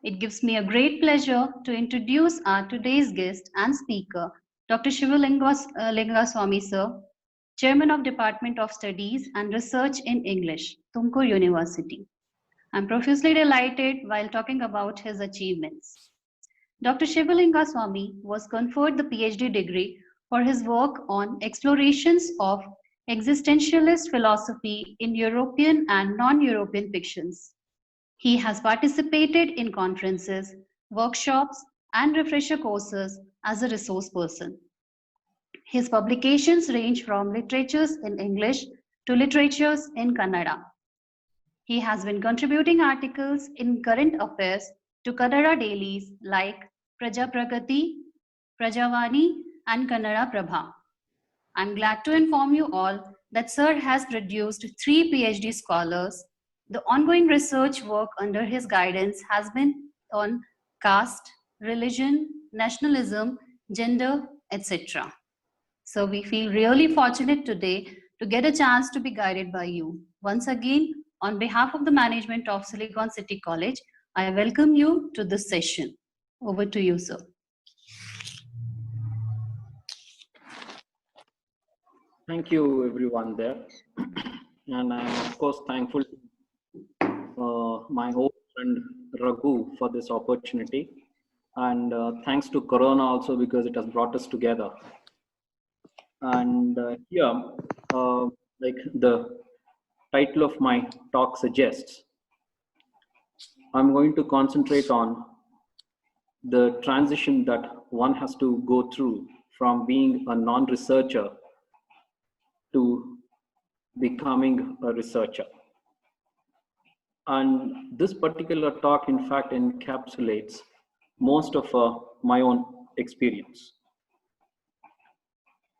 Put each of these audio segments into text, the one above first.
It gives me a great pleasure to introduce our today's guest and speaker, Dr. Shivalinga sir, Chairman of Department of Studies and Research in English, Tumkur University. I'm profusely delighted while talking about his achievements. Dr. Shivalinga Swami was conferred the PhD degree for his work on explorations of existentialist philosophy in European and non-European fictions. He has participated in conferences, workshops, and refresher courses as a resource person. His publications range from literatures in English to literatures in Kannada. He has been contributing articles in current affairs to Kannada dailies like Praja Pragati, Prajavani, and Kannada Prabha. I'm glad to inform you all that Sir has produced 3 PhD scholars. The ongoing research work under his guidance has been on caste, religion, nationalism, gender, etc. So we feel really fortunate today to get a chance to be guided by you. Once again, on behalf of the management of Silicon City College, I welcome you to this session. Over to you, sir. Thank you, everyone there. And I'm, of course, thankful to my old friend Raghu for this opportunity. And thanks to Corona also, because it has brought us together. And here, like the title of my talk suggests, I'm going to concentrate on the transition that one has to go through from being a non-researcher to becoming a researcher. And this particular talk, in fact, encapsulates most of my own experience.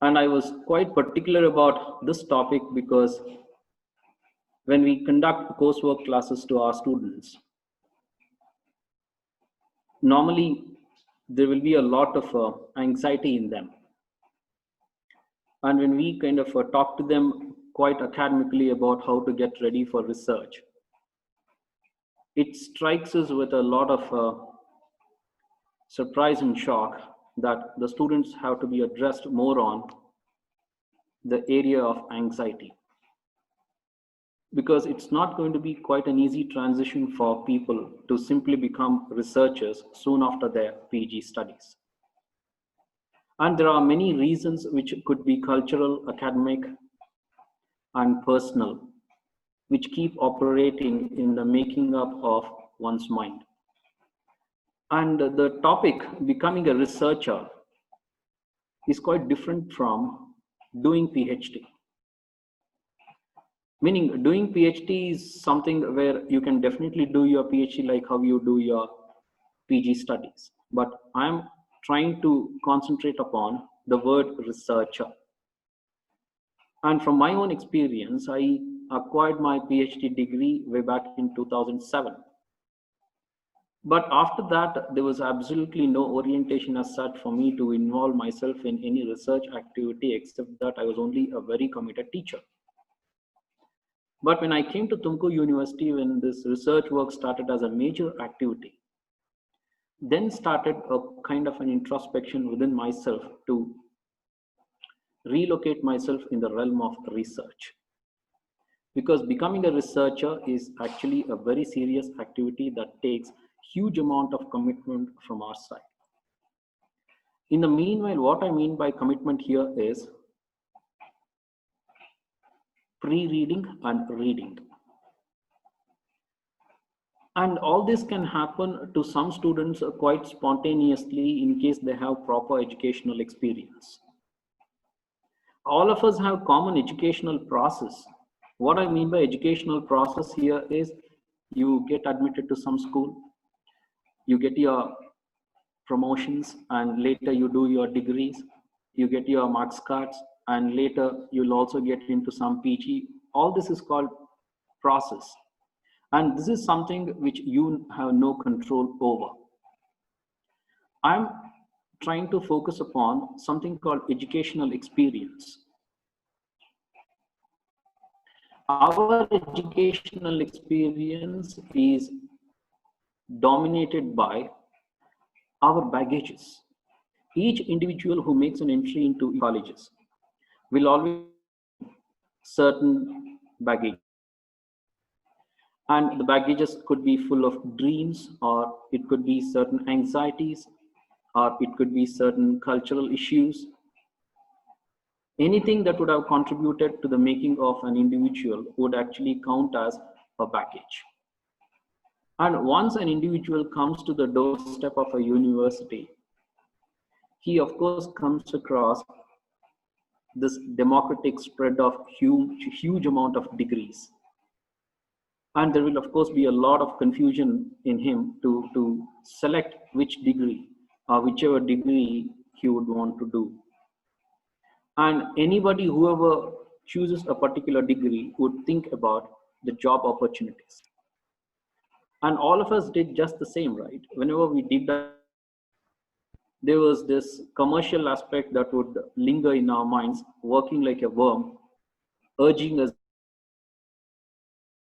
And I was quite particular about this topic because when we conduct coursework classes to our students, normally there will be a lot of anxiety in them. And when we kind of talk to them quite academically about how to get ready for research, it strikes us with a lot of surprise and shock that the students have to be addressed more on the area of anxiety. Because it's not going to be quite an easy transition for people to simply become researchers soon after their PG studies. And there are many reasons which could be cultural, academic, and personal, which keep operating in the making up of one's mind. And the topic, becoming a researcher, is quite different from doing PhD. Meaning, doing PhD is something where you can definitely do your PhD like how you do your PG studies. But I'm trying to concentrate upon the word researcher. And from my own experience, I acquired my PhD degree way back in 2007. But after that, there was absolutely no orientation as such for me to involve myself in any research activity, except that I was only a very committed teacher. But when I came to Tumkur University, when this research work started as a major activity, then started a kind of an introspection within myself to relocate myself in the realm of research. Because becoming a researcher is actually a very serious activity that takes huge amount of commitment from our side. In the meanwhile, what I mean by commitment here is pre-reading and reading. And all this can happen to some students quite spontaneously in case they have proper educational experience. All of us have common educational process. What I mean by educational process here is you get admitted to some school, you get your promotions, and later you do your degrees, you get your marks cards, and later you'll also get into some PG. All this is called process. And this is something which you have no control over. I'm trying to focus upon something called educational experience. Our educational experience is dominated by our baggages. Each individual who makes an entry into colleges will always certain baggage, and the baggages could be full of dreams, or it could be certain anxieties, or it could be certain cultural issues. Anything that would have contributed to the making of an individual would actually count as a baggage. And once an individual comes to the doorstep of a university, he of course comes across this democratic spread of huge amount of degrees. And there will of course be a lot of confusion in him to select which degree or whichever degree he would want to do. And anybody, whoever chooses a particular degree, would think about the job opportunities. And all of us did just the same, right? Whenever we did that, there was this commercial aspect that would linger in our minds, working like a worm, urging us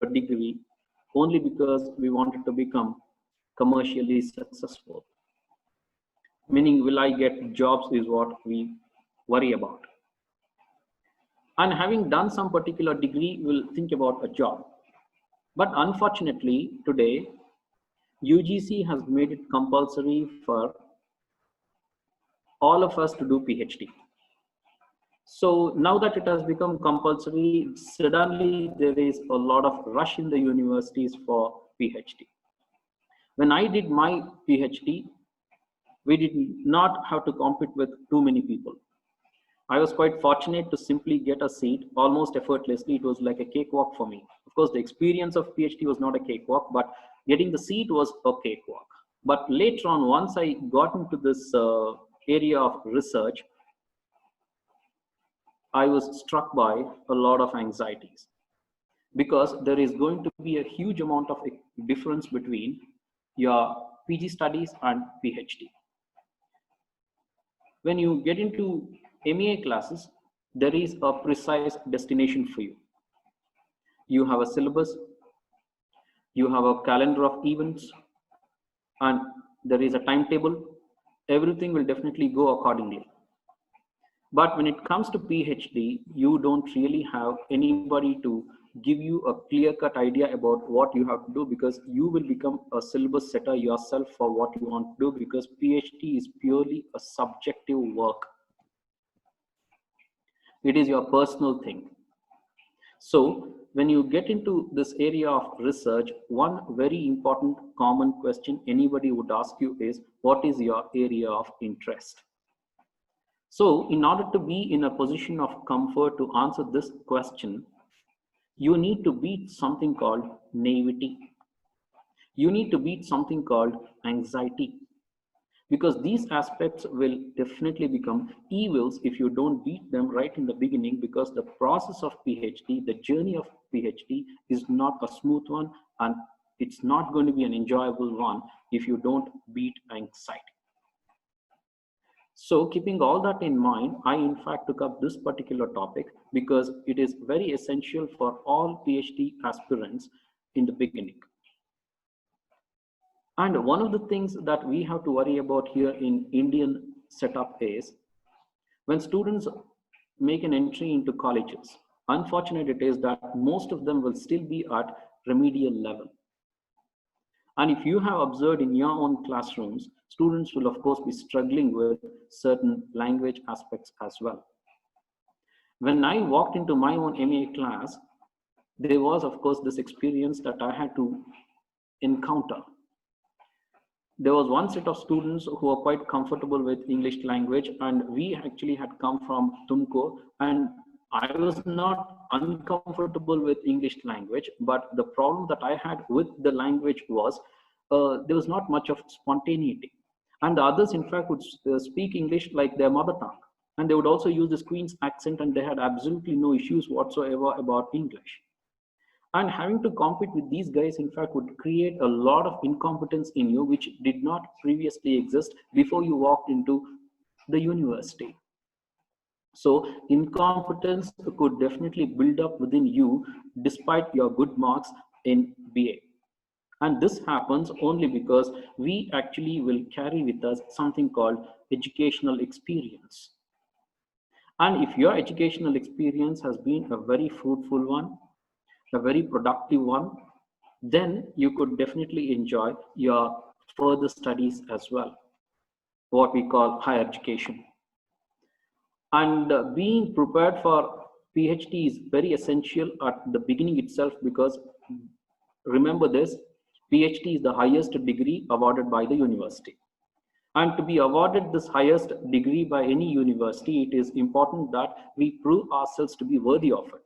a degree only because we wanted to become commercially successful. Meaning, will I get jobs is what we worry about. And having done some particular degree, we'll think about a job. But unfortunately, today, UGC has made it compulsory for all of us to do PhD. So now that it has become compulsory, suddenly there is a lot of rush in the universities for PhD. When I did my PhD, we did not have to compete with too many people. I was quite fortunate to simply get a seat almost effortlessly. It was like a cakewalk for me. Of course, the experience of PhD was not a cakewalk, but getting the seat was a cakewalk. But later on, once I got into this area of research, I was struck by a lot of anxieties, because there is going to be a huge amount of difference between your PG studies and PhD. When you get into MEA classes, there is a precise destination for you. You have a syllabus, you have a calendar of events, and there is a timetable. Everything will definitely go accordingly. But when it comes to PhD, you don't really have anybody to give you a clear-cut idea about what you have to do, because you will become a syllabus setter yourself for what you want to do, because PhD is purely a subjective work. It is your personal thing. So when you get into this area of research, one very important common question anybody would ask you is, what is your area of interest? So in order to be in a position of comfort to answer this question, you need to beat something called naivety. You need to beat something called anxiety, because these aspects will definitely become evils if you don't beat them right in the beginning, because the process of PhD, the journey of PhD is not a smooth one, and it's not going to be an enjoyable one if you don't beat anxiety. So keeping all that in mind, I in fact took up this particular topic because it is very essential for all PhD aspirants in the beginning. And one of the things that we have to worry about here in Indian setup is, when students make an entry into colleges, unfortunate it is that most of them will still be at remedial level. And if you have observed in your own classrooms, students will of course be struggling with certain language aspects as well. When I walked into my own MA class, there was of course this experience that I had to encounter. There was one set of students who were quite comfortable with English language, and we actually had come from Tumkur, and I was not uncomfortable with English language, but the problem that I had with the language was there was not much of spontaneity. And the others, in fact, would speak English like their mother tongue. And they would also use the Queen's accent, and they had absolutely no issues whatsoever about English. And having to compete with these guys, in fact, would create a lot of incompetence in you, which did not previously exist before you walked into the university. So incompetence could definitely build up within you despite your good marks in BA. And this happens only because we actually will carry with us something called educational experience. And if your educational experience has been a very fruitful one, a very productive one, then you could definitely enjoy your further studies as well, what we call higher education. And being prepared for PhD is very essential at the beginning itself, because remember this, PhD is the highest degree awarded by the university. And to be awarded this highest degree by any university, it is important that we prove ourselves to be worthy of it.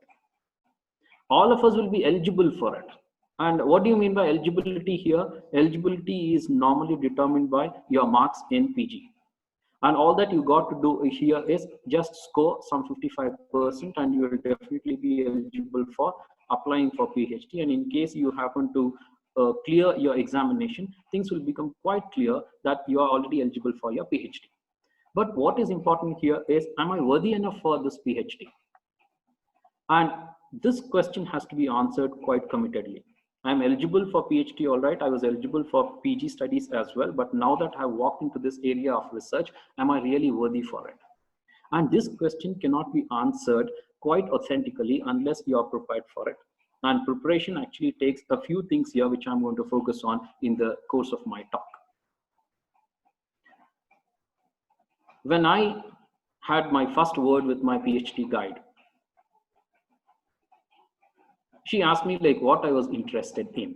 All of us will be eligible for it. And what do you mean by eligibility here? Eligibility is normally determined by your marks in PG. And all that you got to do here is just score some 55% and you will definitely be eligible for applying for PhD. And in case you happen to clear your examination, things will become quite clear that you are already eligible for your PhD. But what is important here is, am I worthy enough for this PhD? And this question has to be answered quite committedly. I'm eligible for PhD, all right. I was eligible for PG studies as well, but now that I've walked into this area of research, am I really worthy for it? And this question cannot be answered quite authentically unless you are prepared for it. And preparation actually takes a few things here, which I'm going to focus on in the course of my talk. When I had my first word with my PhD guide, she asked me like what I was interested in.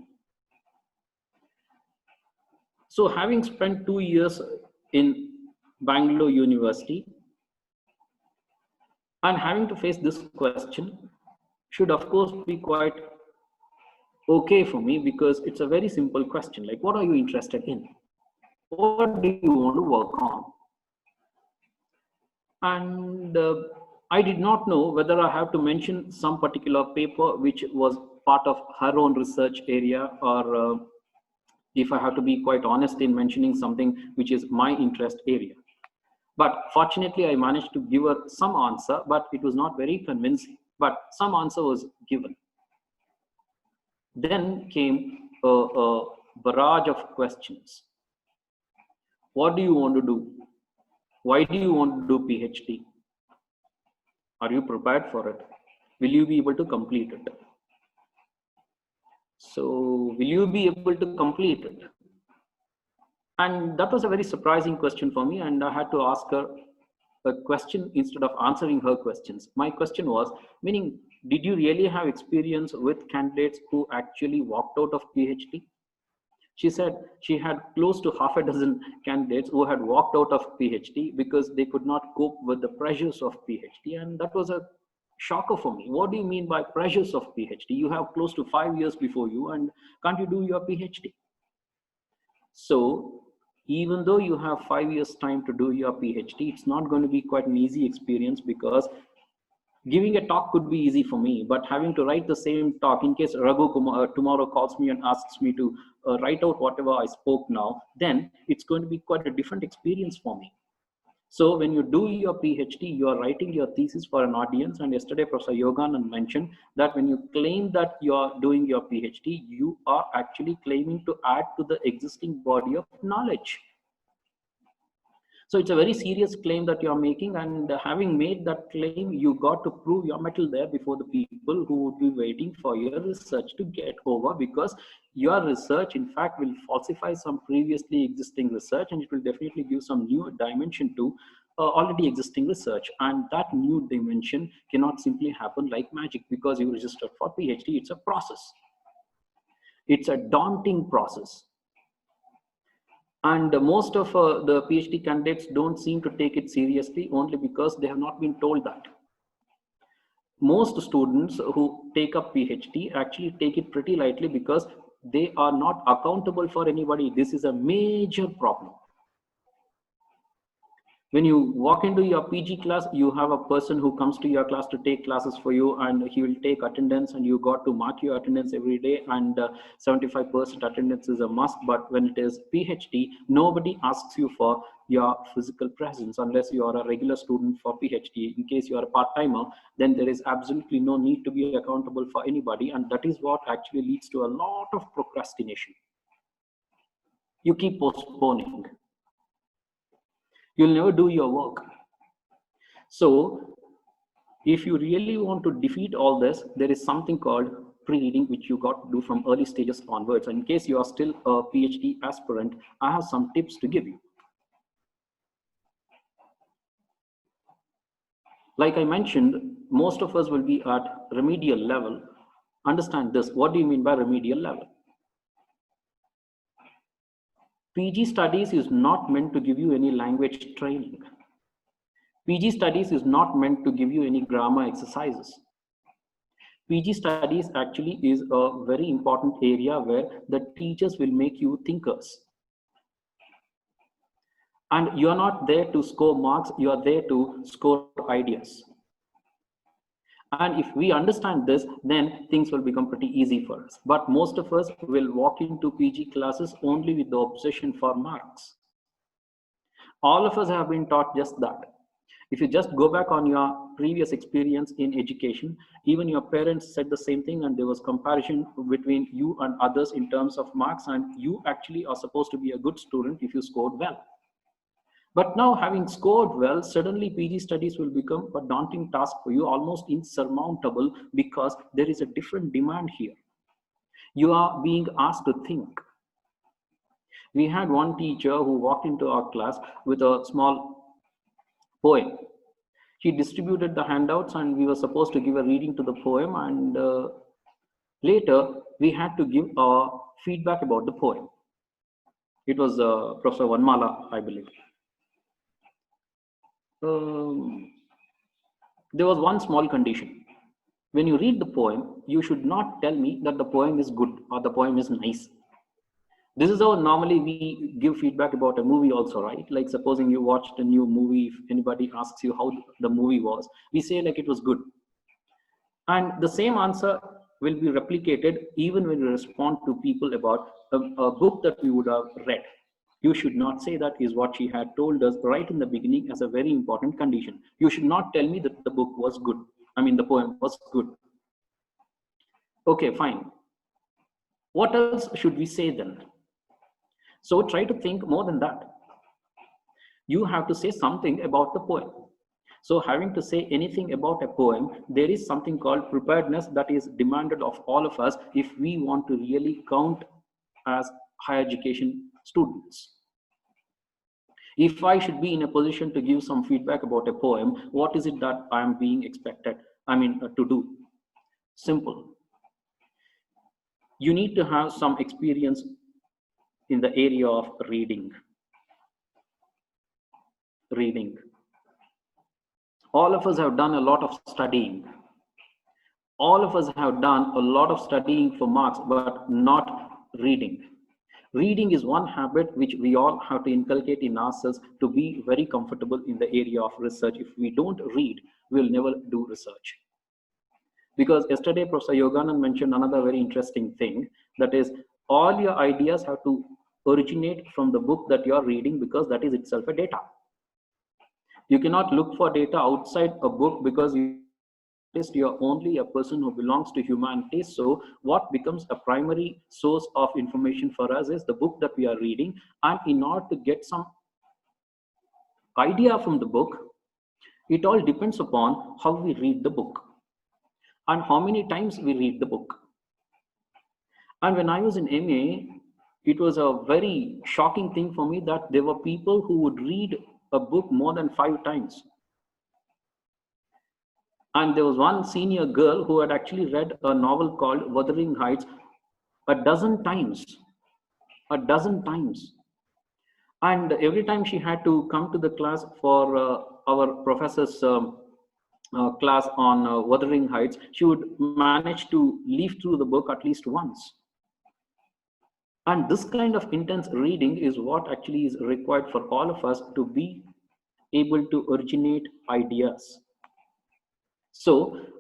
So having spent 2 years in Bangalore University and having to face this question should of course be quite okay for me, because it's a very simple question, like what are you interested in? What do you want to work on? And I did not know whether I have to mention some particular paper which was part of her own research area, or if I have to be quite honest in mentioning something which is my interest area. But fortunately, I managed to give her some answer, but it was not very convincing. But some answer was given. Then came a barrage of questions. What do you want to do? Why do you want to do PhD? Are you prepared for it? Will you be able to complete it? So, will you be able to complete it? And that was a very surprising question for me, and I had to ask her a question instead of answering her questions. My question was, meaning, did you really have experience with candidates who actually walked out of PhD? She said she had close to half a dozen candidates who had walked out of PhD because they could not cope with the pressures of PhD. And that was a shocker for me. What do you mean by pressures of PhD? You have close to 5 years before you, and can't you do your PhD? So even though you have 5 years time to do your PhD, it's not going to be quite an easy experience, because giving a talk could be easy for me, but having to write the same talk, in case Raghu Kumar tomorrow calls me and asks me to write out whatever I spoke now, then it's going to be quite a different experience for me. So when you do your PhD, you are writing your thesis for an audience. And yesterday, Professor Yoganand mentioned that when you claim that you are doing your PhD, you are actually claiming to add to the existing body of knowledge. So it's a very serious claim that you're making, and having made that claim, you got to prove your mettle there before the people who would be waiting for your research to get over, because your research in fact will falsify some previously existing research, and it will definitely give some new dimension to already existing research. And that new dimension cannot simply happen like magic because you registered for PhD. It's a process. It's a daunting process. And most of the PhD candidates don't seem to take it seriously, only because they have not been told that. Most students who take up PhD actually take it pretty lightly because they are not accountable for anybody. This is a major problem. When you walk into your PG class, you have a person who comes to your class to take classes for you, and he will take attendance, and you got to mark your attendance every day, and 75% attendance is a must. But when it is PhD, nobody asks you for your physical presence unless you are a regular student for PhD. In case you are a part-timer, then there is absolutely no need to be accountable for anybody, and that is what actually leads to a lot of procrastination. You keep postponing. You'll never do your work. So if you really want to defeat all this, there is something called pre-reading, which you got to do from early stages onwards. And in case you are still a PhD aspirant, I have some tips to give you. Like I mentioned, most of us will be at remedial level. Understand this. What do you mean by remedial level? PG studies is not meant to give you any language training. PG studies is not meant to give you any grammar exercises. PG studies actually is a very important area where the teachers will make you thinkers. And you're not there to score marks, you are there to score ideas. And if we understand this, then things will become pretty easy for us. But most of us will walk into PG classes only with the obsession for marks. All of us have been taught just that. If you just go back on your previous experience in education, even your parents said the same thing, and there was comparison between you and others in terms of marks, and you actually are supposed to be a good student if you scored well. But now, having scored well, suddenly PG studies will become a daunting task for you, almost insurmountable, because there is a different demand here. You are being asked to think. We had one teacher who walked into our class with a small poem. She distributed the handouts, and we were supposed to give a reading to the poem, and later we had to give a feedback about the poem. It was Professor Vanmala, I believe. There was one small condition. When you read the poem, you should not tell me that the poem is good or the poem is nice. This is how normally we give feedback about a movie also, right? Like supposing you watched a new movie, if anybody asks you how the movie was, we say like it was good. And the same answer will be replicated even when we respond to people about a book that we would have read. You should not say that, is what she had told us right in the beginning as a very important condition. You should not tell me that the book was good. I mean, the poem was good. Okay, fine. What else should we say then? So try to think more than that. You have to say something about the poem. So having to say anything about a poem, there is something called preparedness that is demanded of all of us if we want to really count as higher education students. If I should be in a position to give some feedback about a poem, what is it that I am being expected, to do? Simple. You need to have some experience in the area of reading. All of us have done a lot of studying. All of us have done a lot of studying for marks, but not reading. Reading is one habit which we all have to inculcate in ourselves to be very comfortable in the area of research. If we don't read, we'll never do research. Because yesterday, Professor Yoganand mentioned another very interesting thing, that is, all your ideas have to originate from the book that you're reading, because that is itself a data. You cannot look for data outside a book, because you're only a person who belongs to humanities. So what becomes a primary source of information for us is the book that we are reading. And in order to get some idea from the book, it all depends upon how we read the book and how many times we read the book. And when I was in MA, it was a very shocking thing for me that there were people who would read a book more than 5 times. And there was one senior girl who had actually read a novel called Wuthering Heights a dozen times. And every time she had to come to the class for our professor's class on Wuthering Heights, she would manage to leaf through the book at least once. And this kind of intense reading is what actually is required for all of us to be able to originate ideas. So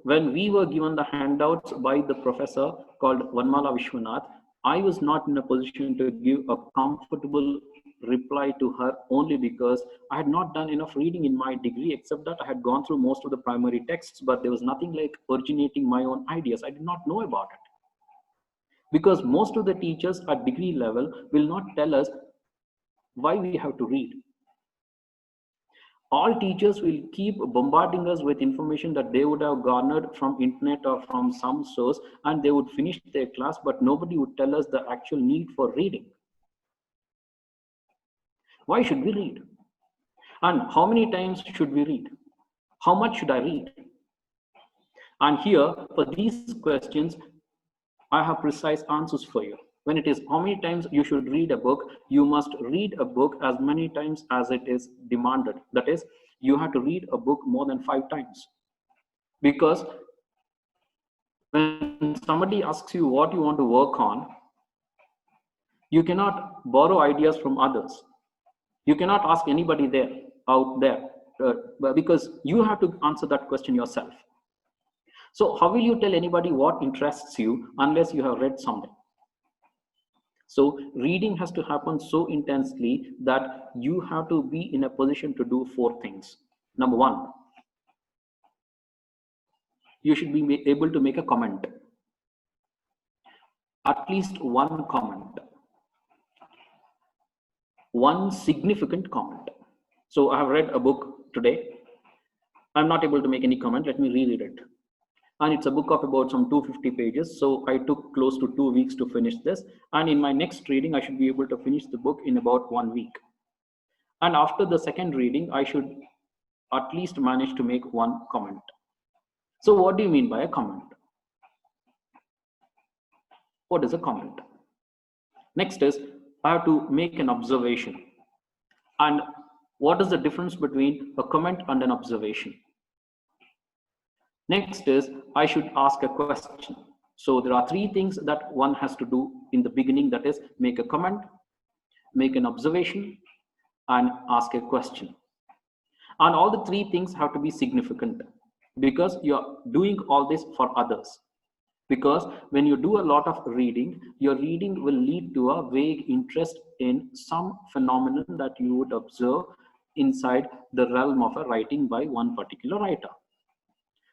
when we were given the handouts by the professor called Vanmala Vishwanath, I was not in a position to give a comfortable reply to her only because I had not done enough reading in my degree, except that I had gone through most of the primary texts, but there was nothing like originating my own ideas. I did not know about it. Because most of the teachers at degree level will not tell us why we have to read. All teachers will keep bombarding us with information that they would have garnered from internet or from some source, and they would finish their class, but nobody would tell us the actual need for reading. Why should we read? And how many times should we read? How much should I read? And here, for these questions, I have precise answers for you. When it is how many times you should read a book, you must read a book as many times as it is demanded. That is, you have to read a book more than 5 times. Because when somebody asks you what you want to work on, you cannot borrow ideas from others. You cannot ask anybody out there, because you have to answer that question yourself. So how will you tell anybody what interests you unless you have read something? So reading has to happen so intensely that you have to be in a position to do 4 things. Number 1, you should be able to make a comment. At least one comment. One significant comment. So I have read a book today. I'm not able to make any comment. Let me reread it. And it's a book of about some 250 pages. So I took close to 2 weeks to finish this. And in my next reading, I should be able to finish the book in about 1 week. And after the second reading, I should at least manage to make one comment. So what do you mean by a comment? What is a comment? Next is, I have to make an observation. And what is the difference between a comment and an observation? Next is, I should ask a question. So there are 3 things that one has to do in the beginning, that is make a comment, make an observation, and ask a question. And all the 3 things have to be significant, because you're doing all this for others. Because when you do a lot of reading, your reading will lead to a vague interest in some phenomenon that you would observe inside the realm of a writing by one particular writer.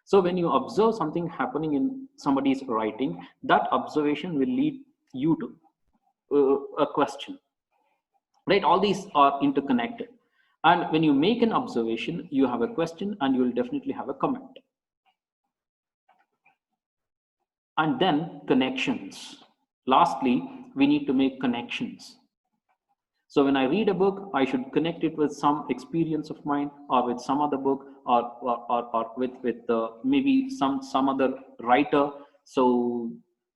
So when you observe something happening in somebody's writing, that observation will lead you to a question, right? All these are interconnected. And when you make an observation, you have a question and you will definitely have a comment. And then connections. Lastly, we need to make connections. So when I read a book, I should connect it with some experience of mine, or with some other book, or with maybe some other writer. So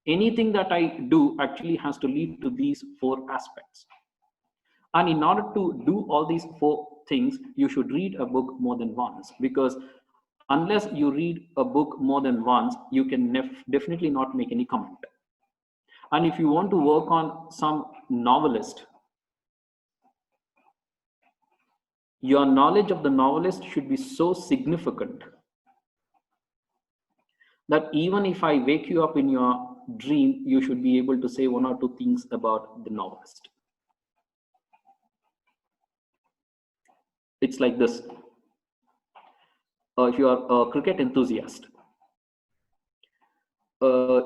anything that I do actually has to lead to these 4 aspects. And in order to do all these 4 things, you should read a book more than once, because unless you read a book more than once, you can definitely not make any comment. And if you want to work on some novelist, your knowledge of the novelist should be so significant that even if I wake you up in your dream, you should be able to say 1 or 2 things about the novelist. It's like this. If you are a cricket enthusiast,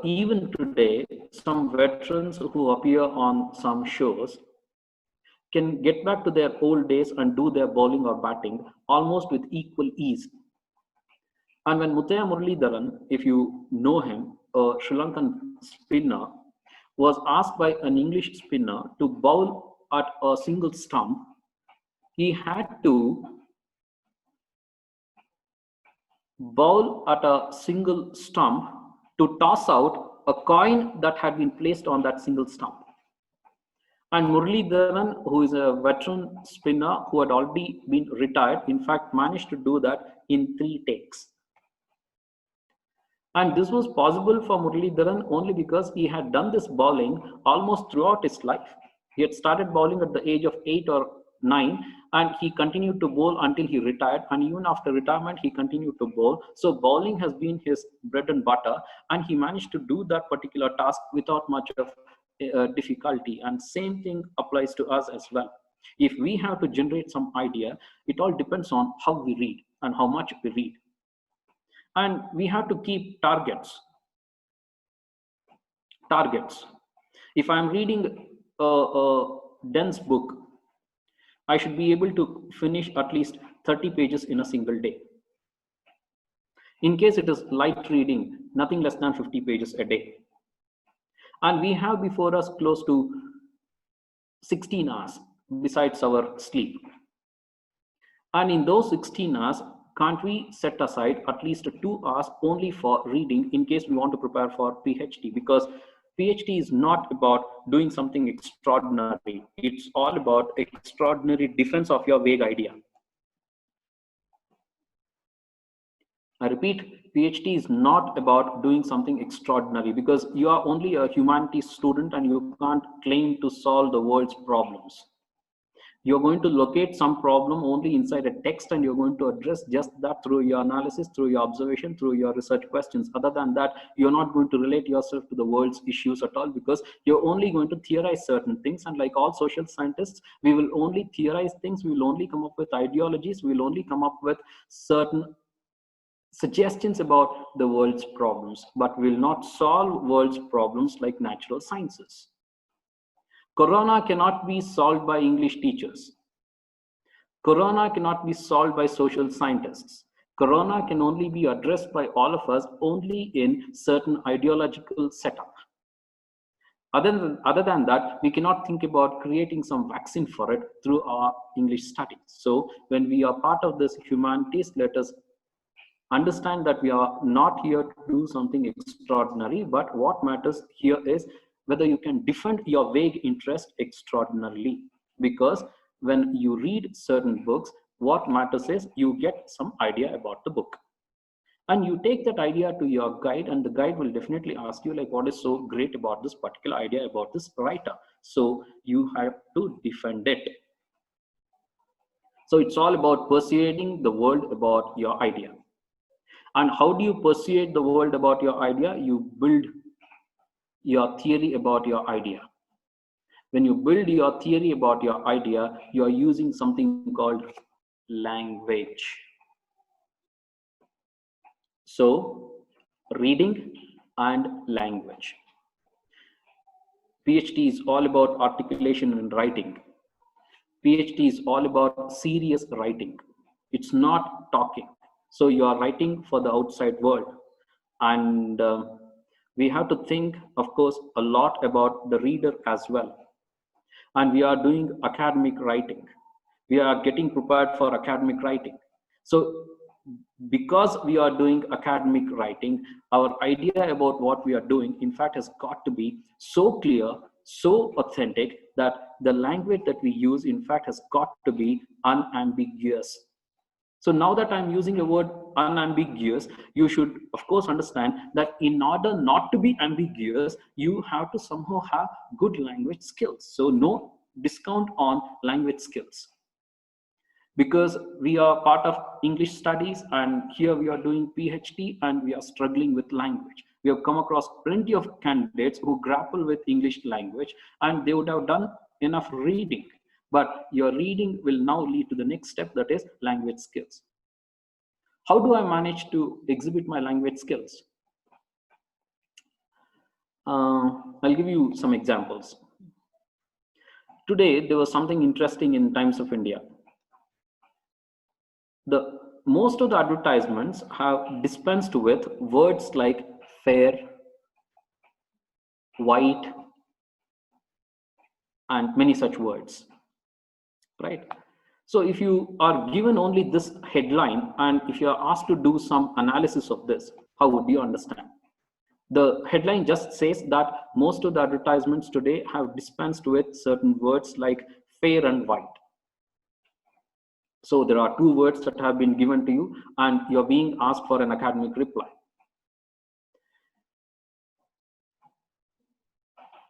even today, some veterans who appear on some shows can get back to their old days and do their bowling or batting almost with equal ease. And when Muttiah Muralidharan, if you know him, a Sri Lankan spinner, was asked by an English spinner to bowl at a single stump, he had to bowl at a single stump to toss out a coin that had been placed on that single stump. And Muralidharan, who is a veteran spinner who had already been retired, in fact, managed to do that in 3 takes. And this was possible for Muralidharan only because he had done this bowling almost throughout his life. He had started bowling at the age of 8 or 9, and he continued to bowl until he retired, and even after retirement he continued to bowl. So bowling has been his bread and butter, and he managed to do that particular task without much of difficulty. And same thing applies to us as well. If we have to generate some idea, it all depends on how we read and how much we read. And we have to keep targets. If I'm reading a dense book, I should be able to finish at least 30 pages in a single day. In case it is light reading, nothing less than 50 pages a day. And we have before us close to 16 hours besides our sleep. And in those 16 hours, can't we set aside at least 2 hours only for reading in case we want to prepare for PhD? Because PhD is not about doing something extraordinary. It's all about extraordinary defense of your vague idea. I repeat, PhD is not about doing something extraordinary, because you are only a humanities student and you can't claim to solve the world's problems. You're going to locate some problem only inside a text, and you're going to address just that through your analysis, through your observation, through your research questions. Other than that, you're not going to relate yourself to the world's issues at all, because you're only going to theorize certain things. And like all social scientists, we will only theorize things, we will only come up with ideologies, we will only come up with certain suggestions about the world's problems, but will not solve world's problems like natural sciences. Corona cannot be solved by English teachers. Corona cannot be solved by social scientists. Corona can only be addressed by all of us only in certain ideological setup. Other than that, we cannot think about creating some vaccine for it through our English studies. So when we are part of this humanities, let us understand that we are not here to do something extraordinary, but what matters here is whether you can defend your vague interest extraordinarily. Because when you read certain books, what matters is you get some idea about the book. And you take that idea to your guide, and the guide will definitely ask you, like, what is so great about this particular idea about this writer? So you have to defend it. So it's all about persuading the world about your idea. And how do you persuade the world about your idea? You build your theory about your idea. When you build your theory about your idea, you are using something called language. So, reading and language. PhD is all about articulation and writing. PhD is all about serious writing. It's not talking. So you are writing for the outside world. And we have to think, of course, a lot about the reader as well. And we are doing academic writing. We are getting prepared for academic writing. So because we are doing academic writing, our idea about what we are doing, in fact, has got to be so clear, so authentic, that the language that we use, in fact, has got to be unambiguous. So now that I'm using the word unambiguous, you should, of course, understand that in order not to be ambiguous, you have to somehow have good language skills. So no discount on language skills. Because we are part of English studies, and here we are doing PhD, and we are struggling with language. We have come across plenty of candidates who grapple with English language, and they would have done enough reading. But your reading will now lead to the next step, that is language skills. How do I manage to exhibit my language skills? I'll give you some examples. Today, there was something interesting in Times of India. Most of the advertisements have dispensed with words like fair, white, and many such words, right? So if you are given only this headline, and if you are asked to do some analysis of this, how would you understand? The headline just says that most of the advertisements today have dispensed with certain words like fair and white. So there are two words that have been given to you, and you're being asked for an academic reply.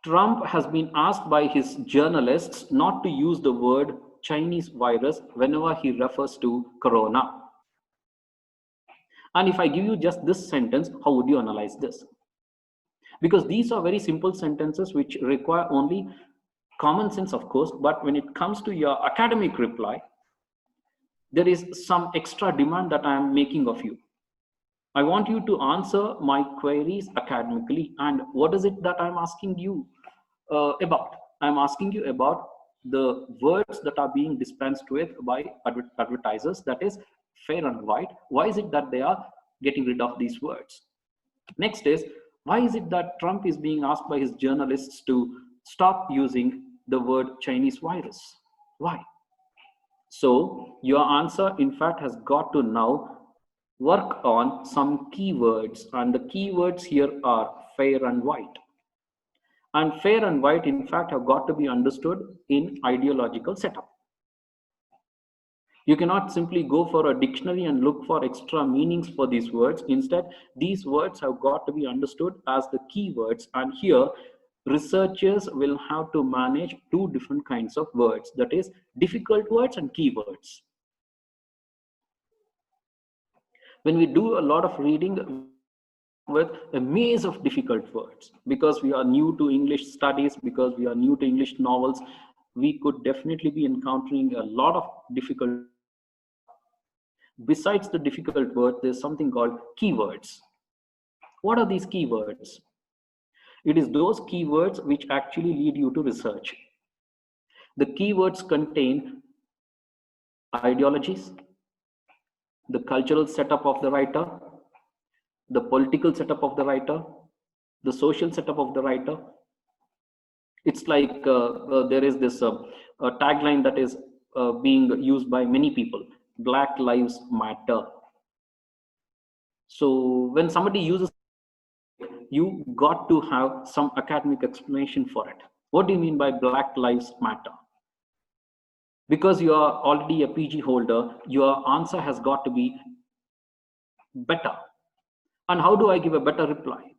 Trump has been asked by his journalists not to use the word Chinese virus whenever he refers to corona. And if I give you just this sentence, how would you analyze this? Because these are very simple sentences which require only common sense, of course, but when it comes to your academic reply, there is some extra demand that I am making of you. I want you to answer my queries academically. And what is it that I'm asking you about? I'm asking you about the words that are being dispensed with by advertisers, that is fair and white. Why is it that they are getting rid of these words? Next is, why is it that Trump is being asked by his journalists to stop using the word Chinese virus? Why? So your answer, in fact, has got to now work on some keywords, and the keywords here are fair and white. And fair and white, in fact, have got to be understood in ideological setup. You cannot simply go for a dictionary and look for extra meanings for these words. Instead, these words have got to be understood as the keywords. And here, researchers will have to manage two different kinds of words, that is, difficult words and keywords. When we do a lot of reading with a maze of difficult words, because we are new to English studies, because we are new to English novels, we could definitely be encountering a lot of difficult. Besides the difficult word, there's something called keywords. What are these keywords? It is those keywords which actually lead you to research. The keywords contain ideologies, the cultural setup of the writer, the political setup of the writer, the social setup of the writer. It's like there is this tagline that is being used by many people: Black Lives Matter. So when somebody uses, you got to have some academic explanation for it. What do you mean by Black Lives Matter? Because you are already a PG holder, your answer has got to be better. And how do I give a better reply?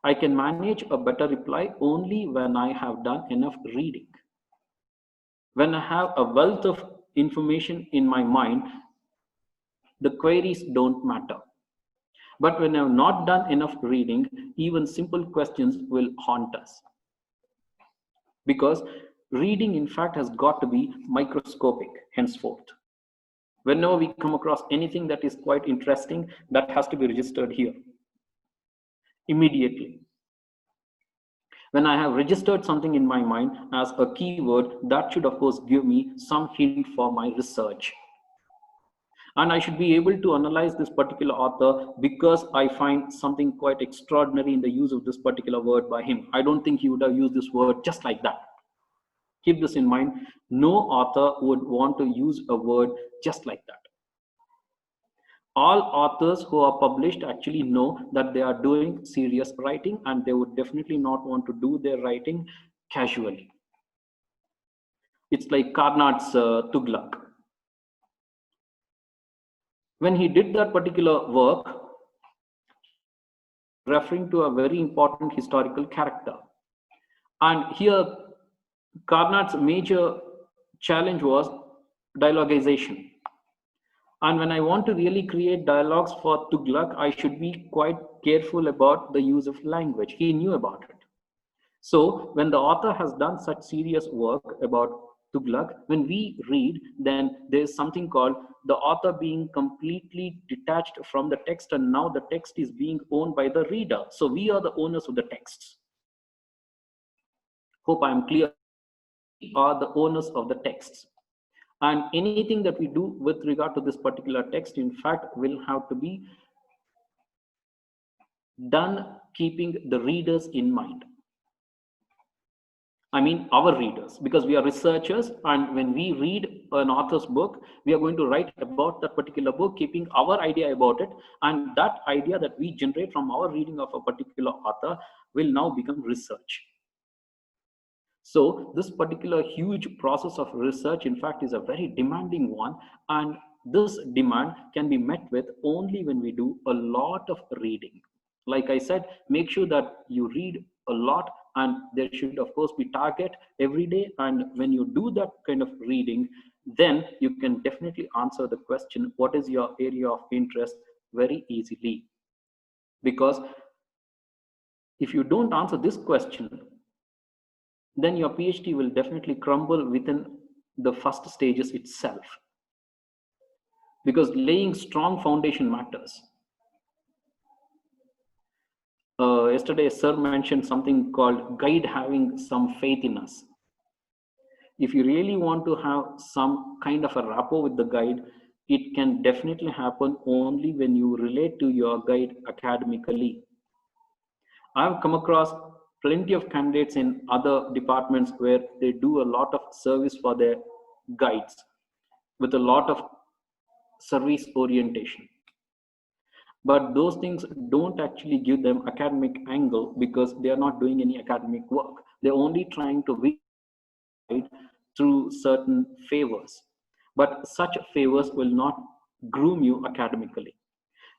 I can manage a better reply only when I have done enough reading. When I have a wealth of information in my mind, the queries don't matter. But when I have not done enough reading, even simple questions will haunt us. Because reading, in fact, has got to be microscopic henceforth. Whenever we come across anything that is quite interesting, that has to be registered here immediately. When I have registered something in my mind as a keyword, that should of course give me some hint for my research. And I should be able to analyze this particular author because I find something quite extraordinary in the use of this particular word by him. I don't think he would have used this word just like that. Keep this in mind. No author would want to use a word just like that. All authors who are published actually know that they are doing serious writing, and they would definitely not want to do their writing casually. It's like Carnat's Tughlaq. When he did that particular work, referring to a very important historical character. And here, Carnat's major challenge was dialogization. And when I want to really create dialogues for Tughlaq, I should be quite careful about the use of language. He knew about it. So when the author has done such serious work about Tughlaq, when we read, then there's something called the author being completely detached from the text, and now the text is being owned by the reader. So we are the owners of the texts. Hope I am clear. We are the owners of the texts. And anything that we do with regard to this particular text, in fact, will have to be done keeping the readers in mind. I mean, our readers, because we are researchers, and when we read an author's book, we are going to write about that particular book, keeping our idea about it, and that idea that we generate from our reading of a particular author will now become research. So this particular huge process of research, in fact, is a very demanding one, and this demand can be met with only when we do a lot of reading. Like I said, make sure that you read a lot and there should of course be target every day. And when you do that kind of reading, then you can definitely answer the question, what is your area of interest, very easily. Because if you don't answer this question, then your PhD will definitely crumble within the first stages itself, because laying strong foundation matters. Yesterday sir mentioned something called guide having some faith in us. If you really want to have some kind of a rapport with the guide, it can definitely happen only when you relate to your guide academically. I've come across plenty of candidates in other departments where they do a lot of service for their guides with a lot of service orientation. But those things don't actually give them academic angle, because they are not doing any academic work. They're only trying to win through certain favors. But such favors will not groom you academically.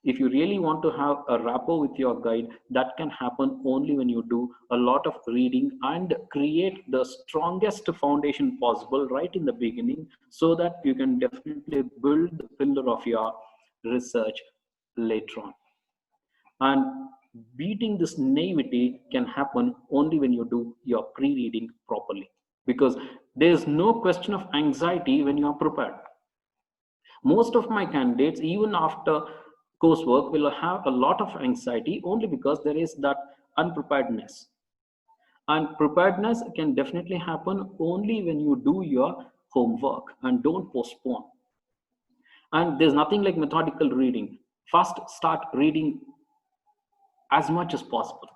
If you really want to have a rapport with your guide, that can happen only when you do a lot of reading and create the strongest foundation possible right in the beginning, so that you can definitely build the pillar of your research later on. And beating this naivety can happen only when you do your pre-reading properly, because there is no question of anxiety when you are prepared. Most of my candidates, even after coursework, will have a lot of anxiety only because there is that unpreparedness. And preparedness can definitely happen only when you do your homework and don't postpone. And there's nothing like methodical reading. First, start reading as much as possible.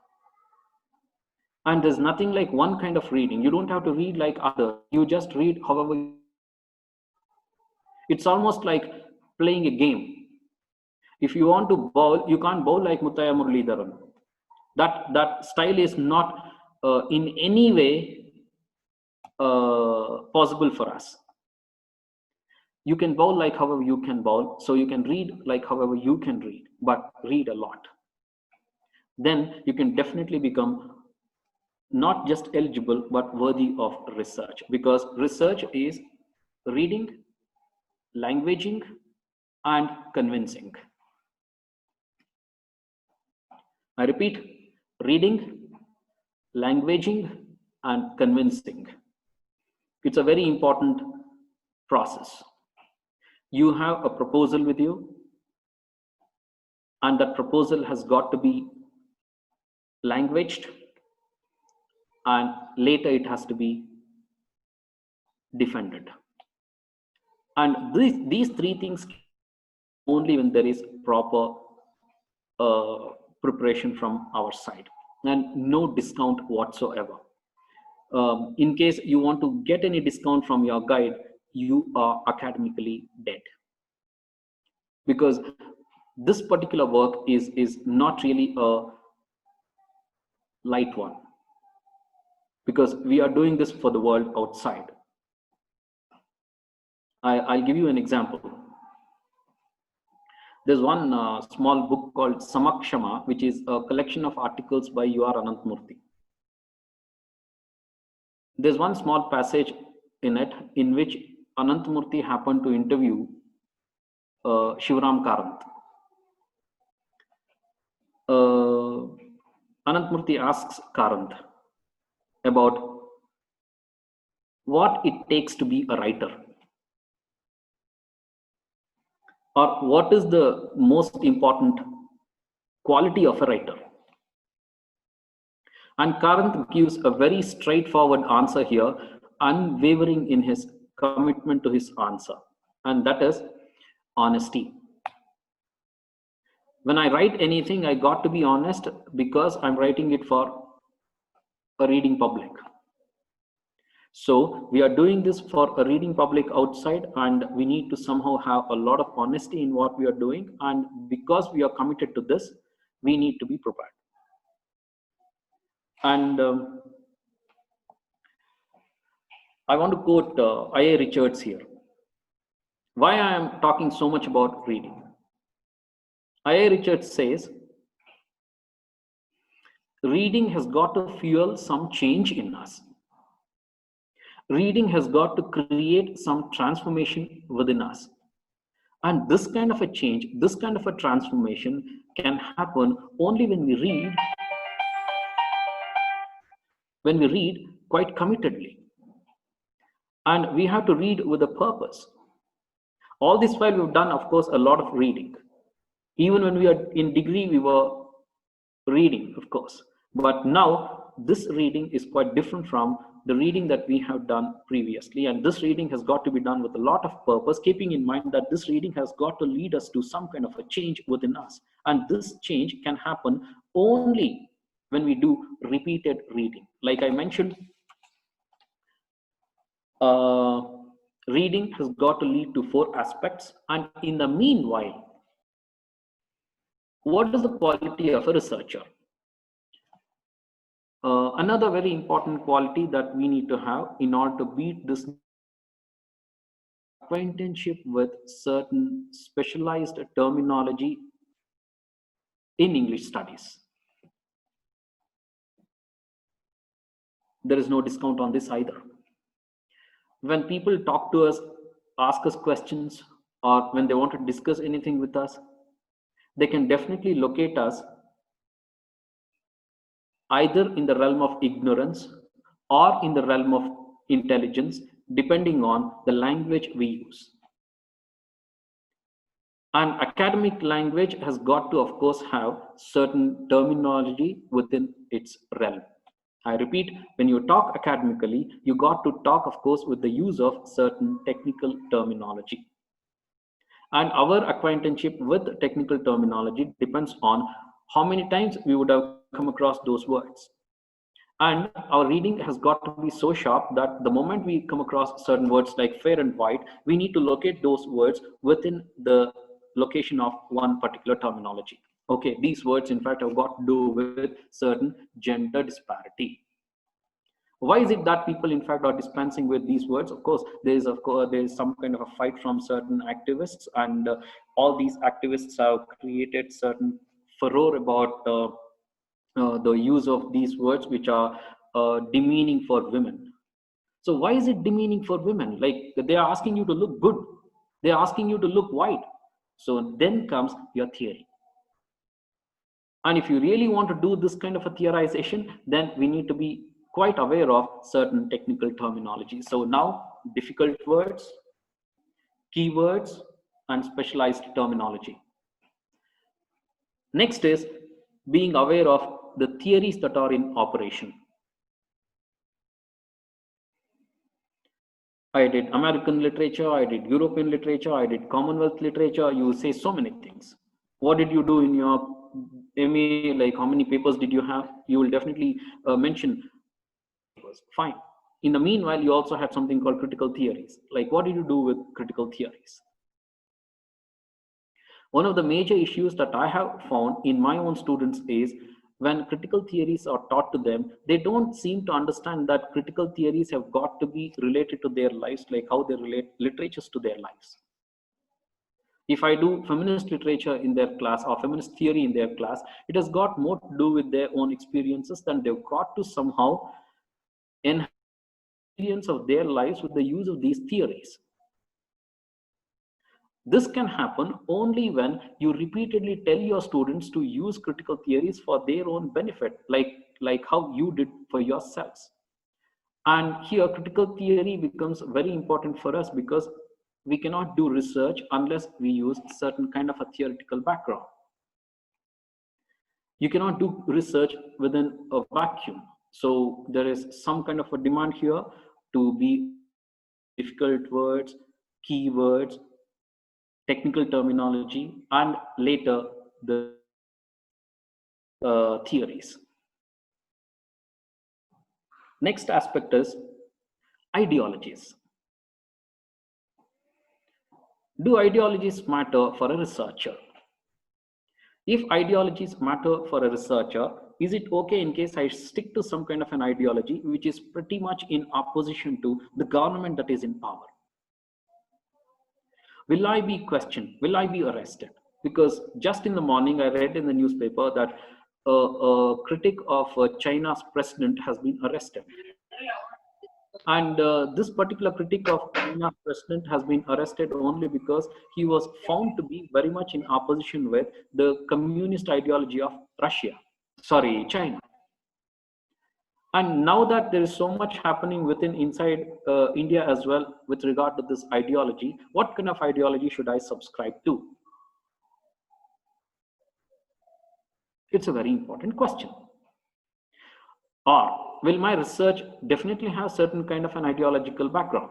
And there's nothing like one kind of reading. You don't have to read like others. You just read however. It's almost like playing a game. If you want to bowl, you can't bowl like Muthaiya Muralidharan. That style is not in any way possible for us. You can bowl like however you can bowl, so you can read like however you can read, but read a lot. Then you can definitely become not just eligible but worthy of research, because research is reading, languaging, and convincing. I repeat, reading, languaging, and convincing. It's a very important process. You have a proposal with you, and that proposal has got to be languaged, and later it has to be defended. And these three things only when there is proper preparation from our side, and no discount whatsoever. In case you want to get any discount from your guide, you are academically dead, because this particular work is not really a light one, because we are doing this for the world outside. I'll give you an example. There's one small book called Samakshama, which is a collection of articles by U.R. Ananthamurthy. There's one small passage in it in which Ananthamurthy happened to interview Shivaram Karanth. Ananthamurthy asks Karanth about what it takes to be a writer, or what is the most important quality of a writer. And Karanth gives a very straightforward answer here, unwavering in his commitment to his answer, and that is honesty. When I write anything, I got to be honest, because I'm writing it for a reading public. So we are doing this for a reading public outside, and we need to somehow have a lot of honesty in what we are doing. And because we are committed to this, we need to be prepared. And I want to quote I.A. Richards here. Why I am talking so much about reading? I.A. Richards says, reading has got to fuel some change in us. Reading has got to create some transformation within us. And this kind of a change, this kind of a transformation can happen only when we read quite committedly. And we have to read with a purpose. All this while we've done, of course, a lot of reading. Even when we are in degree, we were reading, of course. But now this reading is quite different from the reading that we have done previously. And this reading has got to be done with a lot of purpose, keeping in mind that this reading has got to lead us to some kind of a change within us. And this change can happen only when we do repeated reading. Like I mentioned, reading has got to lead to 4 aspects. And in the meanwhile, what is the quality of a researcher? Another very important quality that we need to have in order to beat this acquaintanceship with certain specialized terminology in English studies. There is no discount on this either. When people talk to us, ask us questions, or when they want to discuss anything with us, they can definitely locate us either in the realm of ignorance or in the realm of intelligence, depending on the language we use. And academic language has got to, of course, have certain terminology within its realm. I repeat, when you talk academically, you got to talk, of course, with the use of certain technical terminology. And our acquaintanceship with technical terminology depends on how many times we would have come across those words. And our reading has got to be so sharp that the moment we come across certain words like fair and white, we need to locate those words within the location of one particular terminology. Okay, these words in fact have got to do with certain gender disparity. Why is it that people in fact are dispensing with these words? Of course there is some kind of a fight from certain activists, and all these activists have created certain furor about the use of these words which are demeaning for women. So why is it demeaning for women? Like, they are asking you to look good, they are asking you to look white. So then comes your theory. And if you really want to do this kind of a theorization, then we need to be quite aware of certain technical terminology. So now, difficult words, keywords, and specialized terminology. Next is being aware of the theories that are in operation. I did American literature, I did European literature, I did Commonwealth literature. You say so many things. What did you do in your MA? Like, how many papers did you have? You will definitely mention papers. Fine. In the meanwhile, you also have something called critical theories. Like, what did you do with critical theories? One of the major issues that I have found in my own students is when critical theories are taught to them, they don't seem to understand that critical theories have got to be related to their lives, like how they relate literatures to their lives. If I do feminist literature in their class or feminist theory in their class, it has got more to do with their own experiences than they've got to somehow enhance the experience of their lives with the use of these theories. This can happen only when you repeatedly tell your students to use critical theories for their own benefit, like how you did for yourselves. And here, critical theory becomes very important for us because we cannot do research unless we use certain kind of a theoretical background. You cannot do research within a vacuum. So there is some kind of a demand here to be difficult words, keywords, technical terminology, and later the theories. Next aspect is ideologies. Do ideologies matter for a researcher? If ideologies matter for a researcher, is it okay in case I stick to some kind of an ideology which is pretty much in opposition to the government that is in power? Will I be questioned? Will I be arrested? Because just in the morning, I read in the newspaper that a critic of China's president has been arrested. And this particular critic of China's president has been arrested only because he was found to be very much in opposition with the communist ideology of Russia, sorry, China. And now that there is so much happening within inside India as well with regard to this ideology, what kind of ideology should I subscribe to? It's a very important question. Or will my research definitely have certain kind of an ideological background?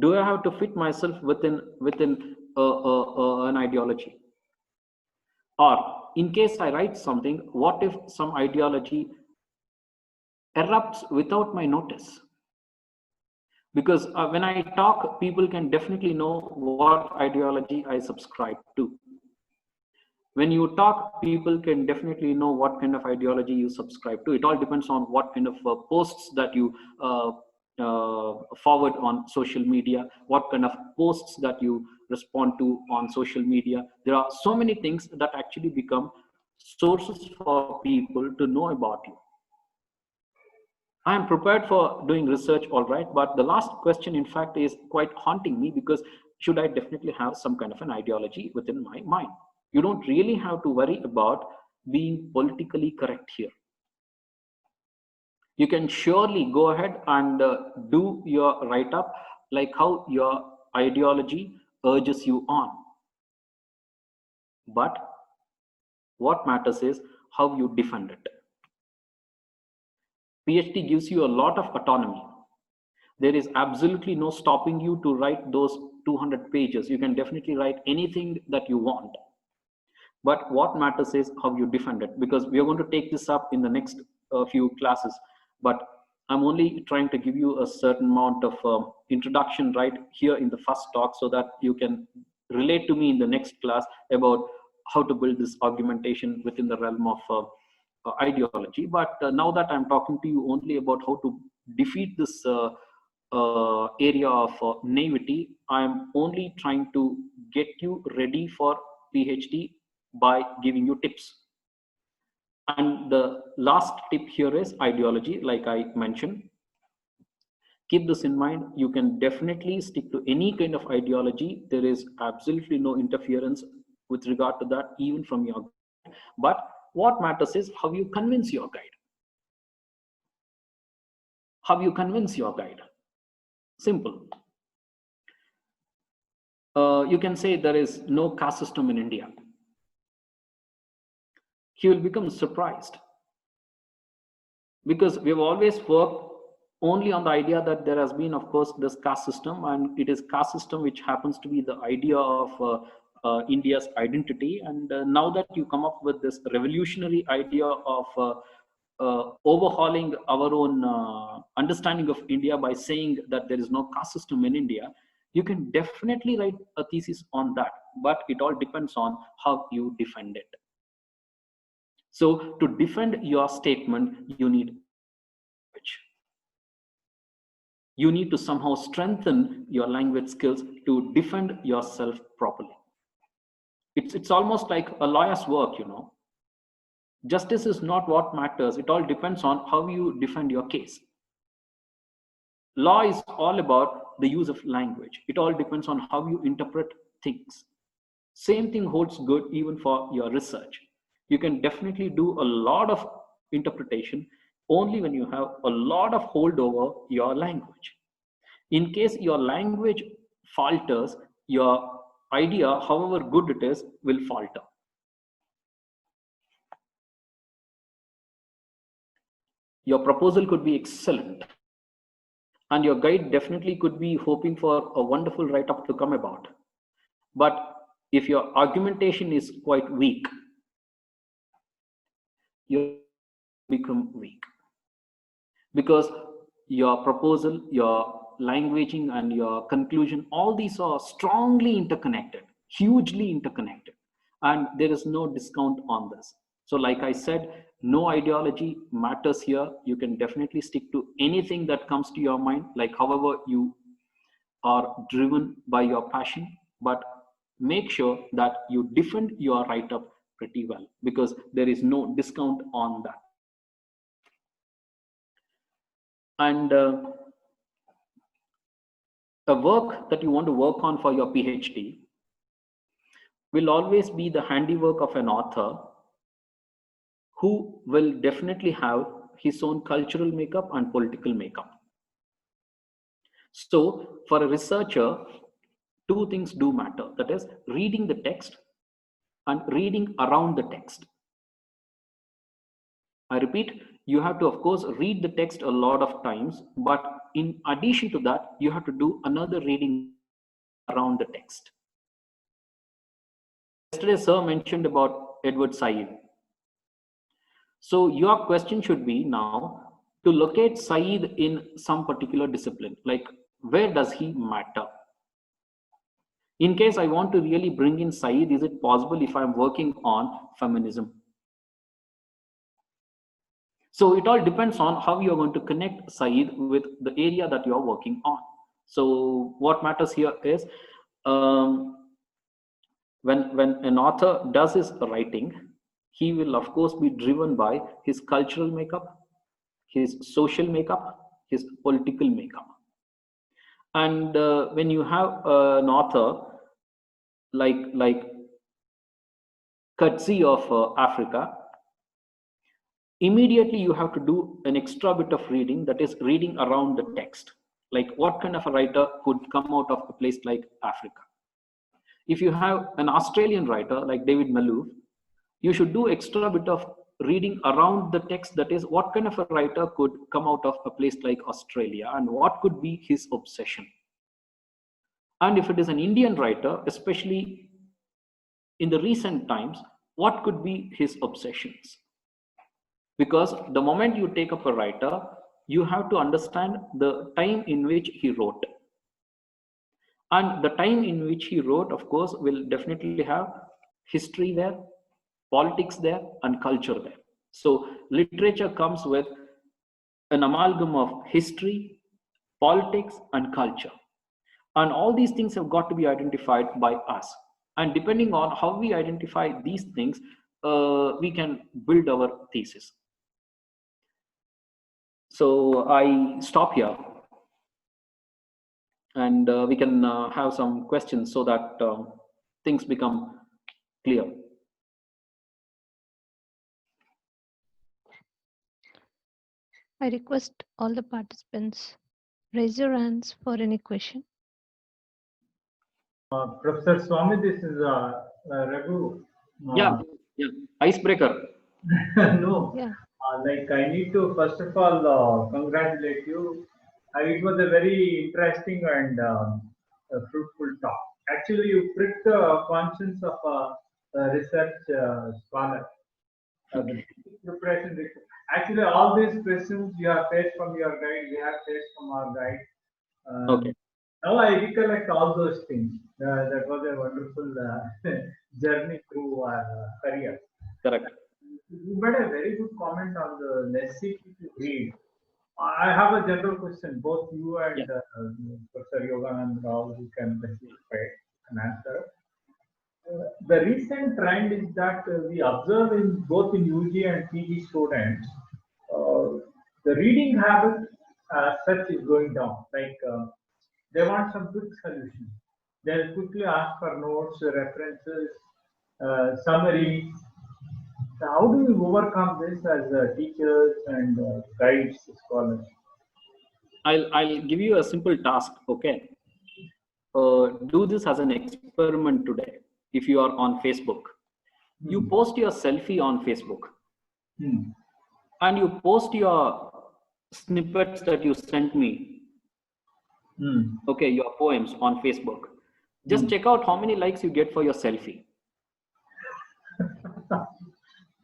Do I have to fit myself within an ideology? Or in case I write something, what if some ideology erupts without my notice? Because when I talk, people can definitely know what ideology I subscribe to. When you talk, people can definitely know what kind of ideology you subscribe to. It all depends on what kind of posts that you forward on social media, what kind of posts that you respond to on social media. There are so many things that actually become sources for people to know about you. I am prepared for doing research, all right, but the last question, in fact, is quite haunting me, because should I definitely have some kind of an ideology within my mind? You don't really have to worry about being politically correct here. You can surely go ahead and do your write-up like how your ideology urges you on. But what matters is how you defend it. PhD gives you a lot of autonomy. There is absolutely no stopping you to write those 200 pages. You can definitely write anything that you want. But what matters is how you defend it, because we are going to take this up in the next few classes. But I'm only trying to give you a certain amount of introduction right here in the first talk, so that you can relate to me in the next class about how to build this argumentation within the realm of ideology. But now that I'm talking to you only about how to defeat this area of naivety, I'm only trying to get you ready for PhD by giving you tips. And the last tip here is ideology, like I mentioned. Keep this in mind. You can definitely stick to any kind of ideology. There is absolutely no interference with regard to that, even from your guide. But what matters is how you convince your guide. How you convince your guide. Simple. You can say there is no caste system in India. He will become surprised, because we've always worked only on the idea that there has been, of course, this caste system, and it is caste system which happens to be the idea of India's identity. And now that you come up with this revolutionary idea of overhauling our own understanding of India by saying that there is no caste system in India, you can definitely write a thesis on that, but it all depends on how you defend it. So to defend your statement, you need language. You need to somehow strengthen your language skills to defend yourself properly. It's almost like a lawyer's work, you know. Justice is not what matters. It all depends on how you defend your case. Law is all about the use of language. It all depends on how you interpret things. Same thing holds good even for your research. You can definitely do a lot of interpretation only when you have a lot of hold over your language. In case your language falters, your idea, however good it is, will falter. Your proposal could be excellent, and your guide definitely could be hoping for a wonderful write-up to come about. But if your argumentation is quite weak, you become weak, because your proposal, your languaging, and your conclusion, all these are strongly interconnected, hugely interconnected, and there is no discount on this. So like I said, no ideology matters here. You can definitely stick to anything that comes to your mind, like however you are driven by your passion, but make sure that you defend your write-up pretty well, because there is no discount on that. And a work that you want to work on for your PhD will always be the handiwork of an author who will definitely have his own cultural makeup and political makeup. So for a researcher, two things do matter. That is reading the text and reading around the text. I repeat, you have to, of course, read the text a lot of times, but in addition to that, you have to do another reading around the text. Yesterday, sir mentioned about Edward Said. So your question should be now to locate Said in some particular discipline, like where does he matter? In case I want to really bring in Said, is it possible if I'm working on feminism? So it all depends on how you're going to connect Said with the area that you're working on. So what matters here is when an author does his writing, he will of course be driven by his cultural makeup, his social makeup, his political makeup. And when you have an author like Coetzee of Africa, immediately you have to do an extra bit of reading, that is reading around the text. Like what kind of a writer could come out of a place like Africa? If you have an Australian writer like David Malouf, you should do extra bit of reading around the text, that is what kind of a writer could come out of a place like Australia and what could be his obsession. And if it is an Indian writer, especially in the recent times, what could be his obsessions? Because the moment you take up a writer, you have to understand the time in which he wrote. And the time in which he wrote, of course, will definitely have history there, politics there, and culture there. So literature comes with an amalgam of history, politics, and culture. And all these things have got to be identified by us. And depending on how we identify these things, we can build our thesis. So I stop here, and we can have some questions so that things become clear. I request all the participants raise your hands for any question. Professor Swami, this is Raghu. Yeah, icebreaker. No, Yeah. like I need to first of all congratulate you. It was a very interesting and a fruitful talk. Actually, you pricked the conscience of a research scholar. The preparation. Actually, all these questions you have faced from your guide, we have faced from our guide. Okay. Now I recollect all those things. That was a wonderful journey through our career. Correct. You made a very good comment on the necessity to read. I have a general question. Both you and Professor Yoganand Rao, who can participate and answer. The recent trend is that we observe in both in UG and PG students, the reading habit such is going down. Like they want some quick solution. They'll quickly ask for notes, references, summaries. So how do we overcome this as teachers and guides, scholars? I'll give you a simple task. Okay. Do this as an experiment today. If you are on Facebook, you post your selfie on Facebook, and you post your snippets that you sent me. Okay, your poems on Facebook. Just check out how many likes you get for your selfie.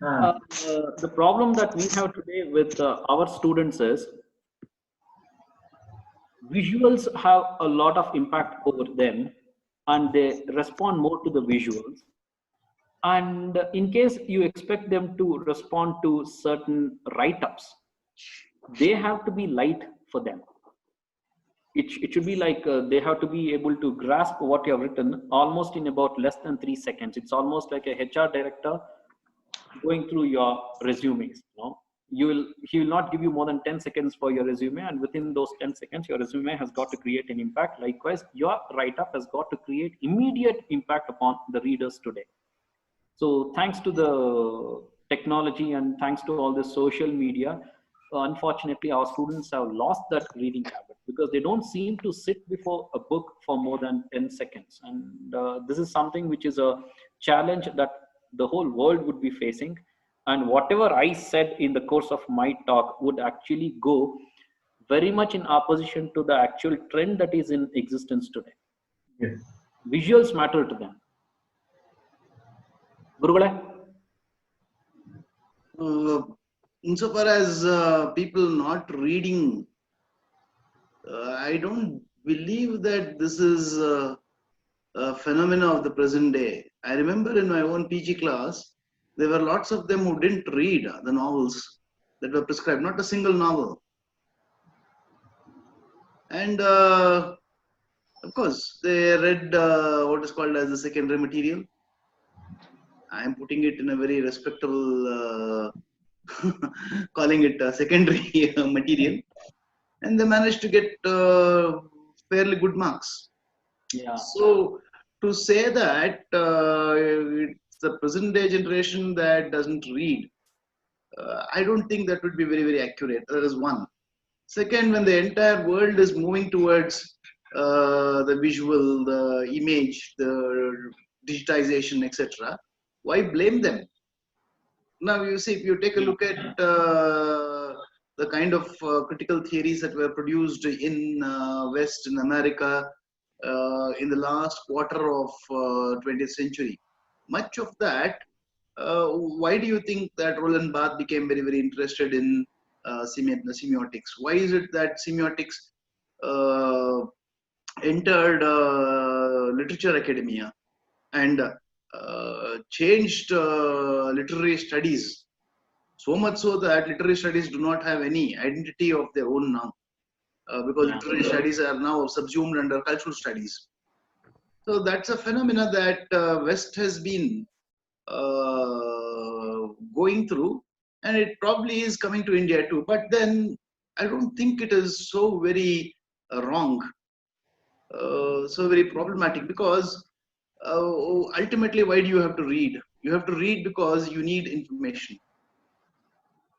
The problem that we have today with our students is visuals have a lot of impact over them, and they respond more to the visuals. And in case you expect them to respond to certain write-ups, they have to be light for them. It should be like they have to be able to grasp what you have written almost in about less than 3 seconds. It's almost like a HR director going through your resumes. He will not give you more than 10 seconds for your resume, and within those 10 seconds your resume has got to create an impact. Likewise, your write-up has got to create immediate impact upon the readers today. So thanks to the technology and thanks to all the social media, unfortunately our students have lost that reading habit because they don't seem to sit before a book for more than 10 seconds. And this is something which is a challenge that the whole world would be facing. And whatever I said in the course of my talk would actually go very much in opposition to the actual trend that is in existence today. Yes. Visuals matter to them. Gurugala? Insofar as people not reading, I don't believe that this is a phenomena of the present day. I remember in my own PG class, there were lots of them who didn't read the novels that were prescribed, not a single novel. And of course, they read what is called as the secondary material. I am putting it in a very respectable, calling it secondary material, and they managed to get fairly good marks. Yeah. So to say that it's the present day generation that doesn't read, I don't think that would be very, very accurate. That is one. Second, when the entire world is moving towards the visual, the image, the digitization, etc., why blame them? Now, you see, if you take a look at the kind of critical theories that were produced in West, in America, in the last quarter of 20th century, much of that, why do you think that Roland Barthes became very, very interested in semiotics? Why is it that semiotics entered literature academia and changed literary studies, so much so that literary studies do not have any identity of their own now, because literary studies are now subsumed under cultural studies. So that's a phenomena that West has been going through, and it probably is coming to India too. But then I don't think it is so very wrong, so very problematic, because ultimately, why do you have to read? You have to read because you need information,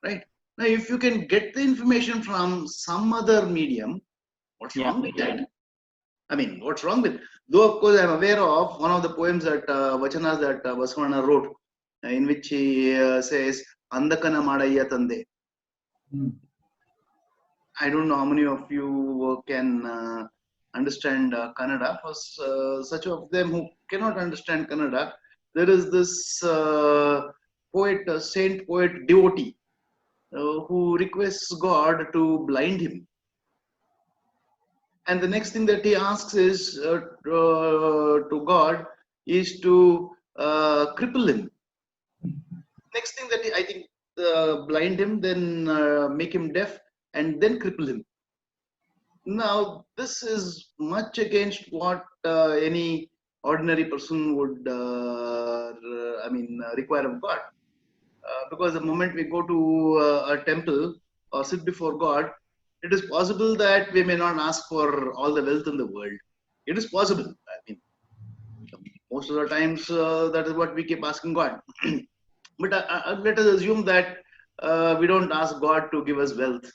right? Now, if you can get the information from some other medium, what's wrong with that? I mean, what's wrong with? Though, of course, I'm aware of one of the poems that Vachanas that Basavana wrote, in which he says, "Andakana madaya tande." I don't know how many of you can understand Kannada. For such of them who cannot understand Kannada, there is this poet, saint poet devotee, who requests God to blind him. And the next thing that he asks is to God is to cripple him. Next thing that I think blind him, then make him deaf, and then cripple him. Now, this is much against what any ordinary person would, require of God. Because the moment we go to a temple or sit before God, it is possible that we may not ask for all the wealth in the world. It is possible. I mean, most of the times that is what we keep asking God. But let us assume that we don't ask God to give us wealth.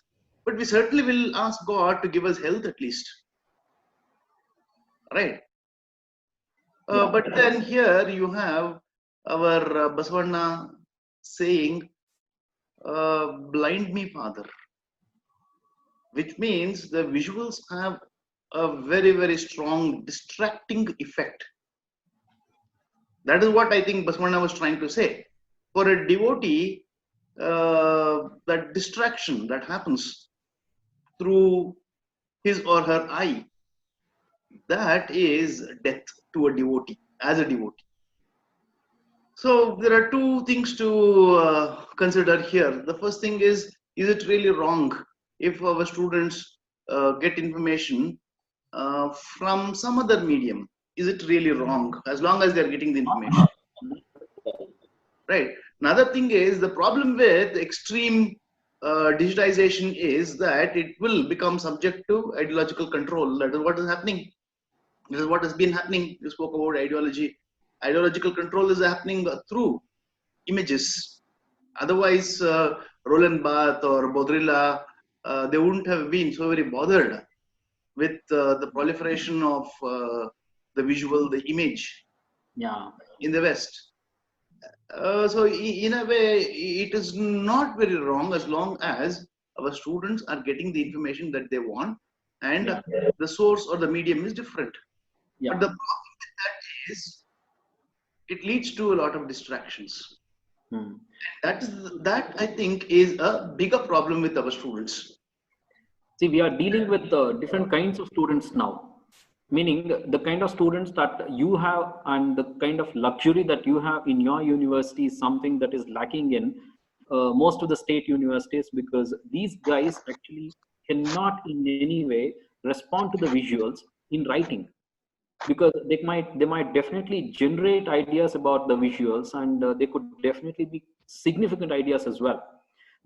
But we certainly will ask God to give us health at least. Right? But then here you have our Basavana saying, blind me, Father. Which means the visuals have a very, very strong distracting effect. That is what I think Basavana was trying to say. For a devotee, that distraction that happens through his or her eye, that is death to a devotee, as a devotee. So there are two things to consider here. The first thing is it really wrong if our students get information from some other medium? Is it really wrong as long as they're getting the information? Right. Another thing is the problem with extreme digitization is that it will become subject to ideological control. That is what is happening. This is what has been happening. You spoke about ideology. Ideological control is happening through images. Otherwise, Roland Barthes or Baudrillard, they wouldn't have been so very bothered with the proliferation of the visual, the image Yeah. in the West. So in a way, it is not very wrong as long as our students are getting the information that they want and Yeah. the source or the medium is different. Yeah. But the problem with that is it leads to a lot of distractions. Hmm. That I think is a bigger problem with our students. See, we are dealing with different kinds of students now, meaning the kind of students that you have and the kind of luxury that you have in your university is something that is lacking in most of the state universities, because these guys actually cannot in any way respond to the visuals in writing, because they might definitely generate ideas about the visuals, and they could definitely be significant ideas as well.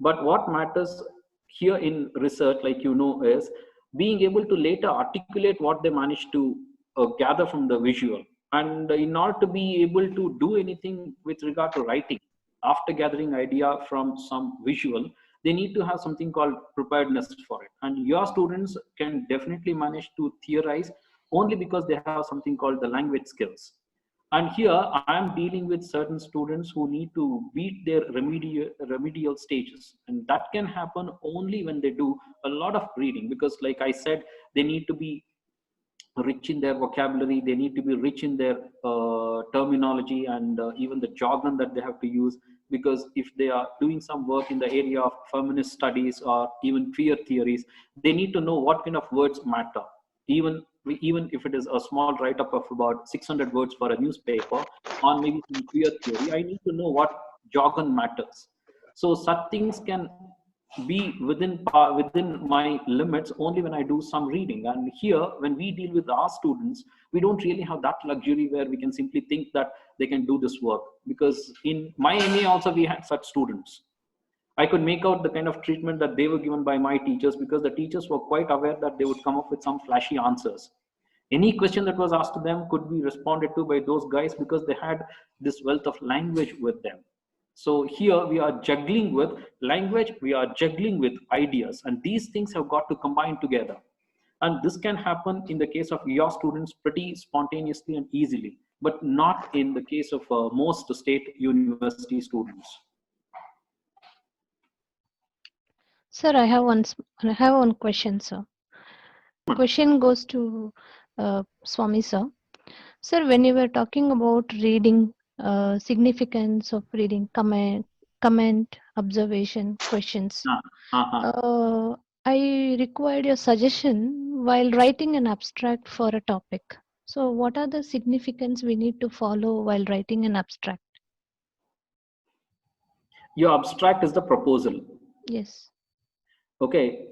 But what matters here in research, like is being able to later articulate what they managed to gather from the visual. And in order to be able to do anything with regard to writing after gathering idea from some visual, they need to have something called preparedness for it. And your students can definitely manage to theorize only because they have something called the language skills. And here I am dealing with certain students who need to beat their remedial stages, and that can happen only when they do a lot of reading, because like I said, they need to be rich in their vocabulary, they need to be rich in their terminology, and even the jargon that they have to use. Because if they are doing some work in the area of feminist studies or even queer theories, they need to know what kind of words matter. Even if it is a small write-up of about 600 words for a newspaper on maybe some queer theory, I need to know what jargon matters. So such things can be within my limits only when I do some reading. And here, when we deal with our students, we don't really have that luxury where we can simply think that they can do this work. Because in my MA also we had such students. I could make out the kind of treatment that they were given by my teachers, because the teachers were quite aware that they would come up with some flashy answers. Any question that was asked to them could be responded to by those guys, because they had this wealth of language with them. So here we are juggling with language, we are juggling with ideas, and these things have got to combine together. And this can happen in the case of your students pretty spontaneously and easily, but not in the case of most state university students. Sir, I have one question, sir. Question goes to Swami sir. Sir, when you were talking about reading, significance of reading, comment, observation, questions, I required your suggestion while writing an abstract for a topic. So what are the significance we need to follow while writing an abstract? Your abstract is the proposal. Yes. Okay.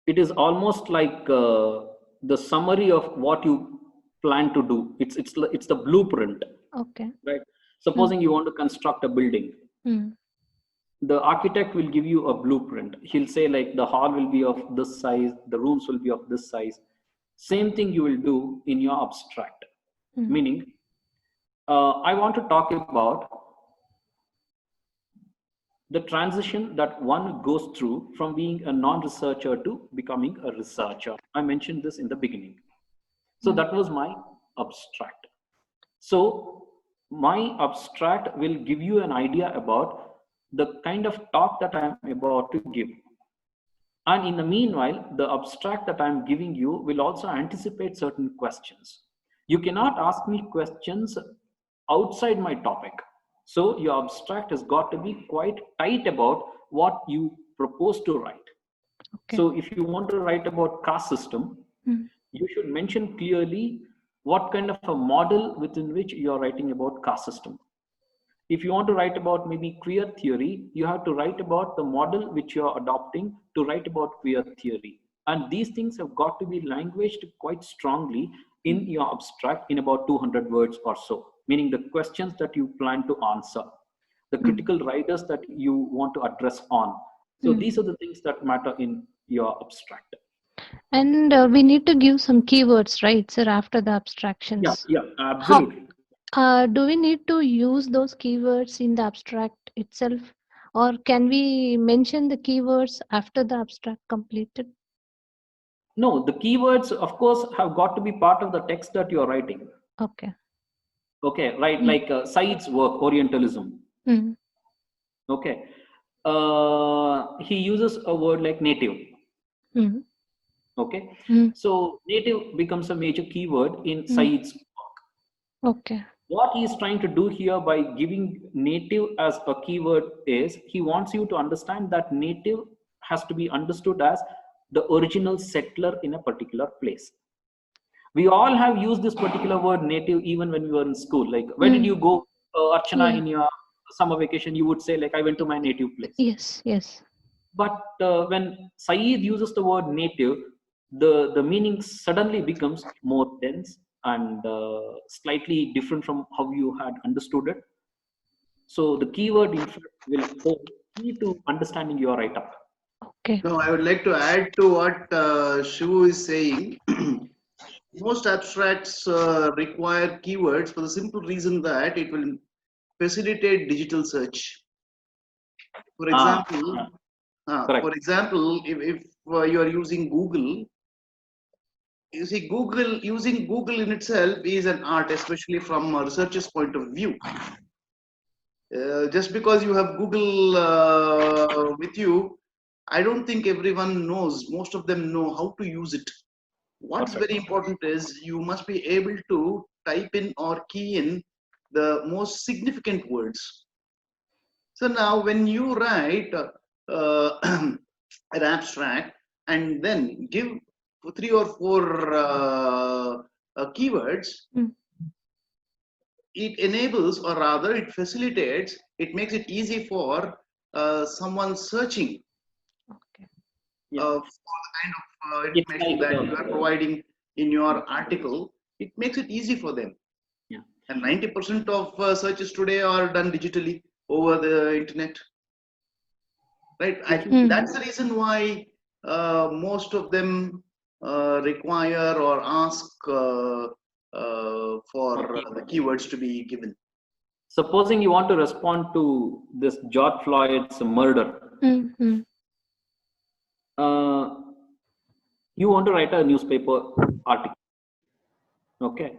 It is almost like the summary of what you plan to do. It's the blueprint. Okay. Right. Supposing you want to construct a building, the architect will give you a blueprint. He'll say like the hall will be of this size, the rooms will be of this size. Same thing you will do in your abstract. Meaning, I want to talk about the transition that one goes through from being a non-researcher to becoming a researcher. I mentioned this in the beginning. So that was my abstract. So my abstract will give you an idea about the kind of talk that I'm about to give. And in the meanwhile, the abstract that I'm giving you will also anticipate certain questions. You cannot ask me questions outside my topic. So your abstract has got to be quite tight about what you propose to write. Okay. So if you want to write about caste system, you should mention clearly what kind of a model within which you are writing about caste system. If you want to write about maybe queer theory, you have to write about the model which you are adopting to write about queer theory. And these things have got to be languaged quite strongly in your abstract in about 200 words or so. meaning the questions that you plan to answer, the critical writers that you want to address on. So these are the things that matter in your abstract. And we need to give some keywords, right, sir, after the abstractions? Yeah, absolutely. Do we need to use those keywords in the abstract itself, or can we mention the keywords after the abstract completed? No, the keywords, of course, have got to be part of the text that you're writing. Okay. Okay, right, like Said's work, Orientalism. Okay, he uses a word like native. Okay, so native becomes a major keyword in Said's work. Okay. What he is trying to do here by giving native as a keyword is he wants you to understand that native has to be understood as the original settler in a particular place. We all have used this particular word native even when we were in school. Like, where did you go, Archana, in your summer vacation? You would say, like, I went to my native place. Yes, yes. But when Said uses the word native, the meaning suddenly becomes more dense and slightly different from how you had understood it. So the keyword in fact will hold key to understanding your write-up. Okay. No, I would like to add to what Shivu is saying. Most abstracts require keywords for the simple reason that it will facilitate digital search. For example, if you are using Google, you see, using Google in itself is an art, especially from a researcher's point of view. Just because you have Google with you, I don't think everyone knows. Most of them know how to use it. What's very important is you must be able to type in or key in the most significant words. So now when you write an abstract and then give 3 or 4 keywords, it enables, or rather it facilitates, it makes it easy for someone searching for the kind of information that you are providing in your article. It makes it easy for them. And 90% of searches today are done digitally over the internet. Right? I think that's the reason why most of them require or ask for the keywords to be given. Supposing you want to respond to this George Floyd's murder, you want to write a newspaper article. Okay,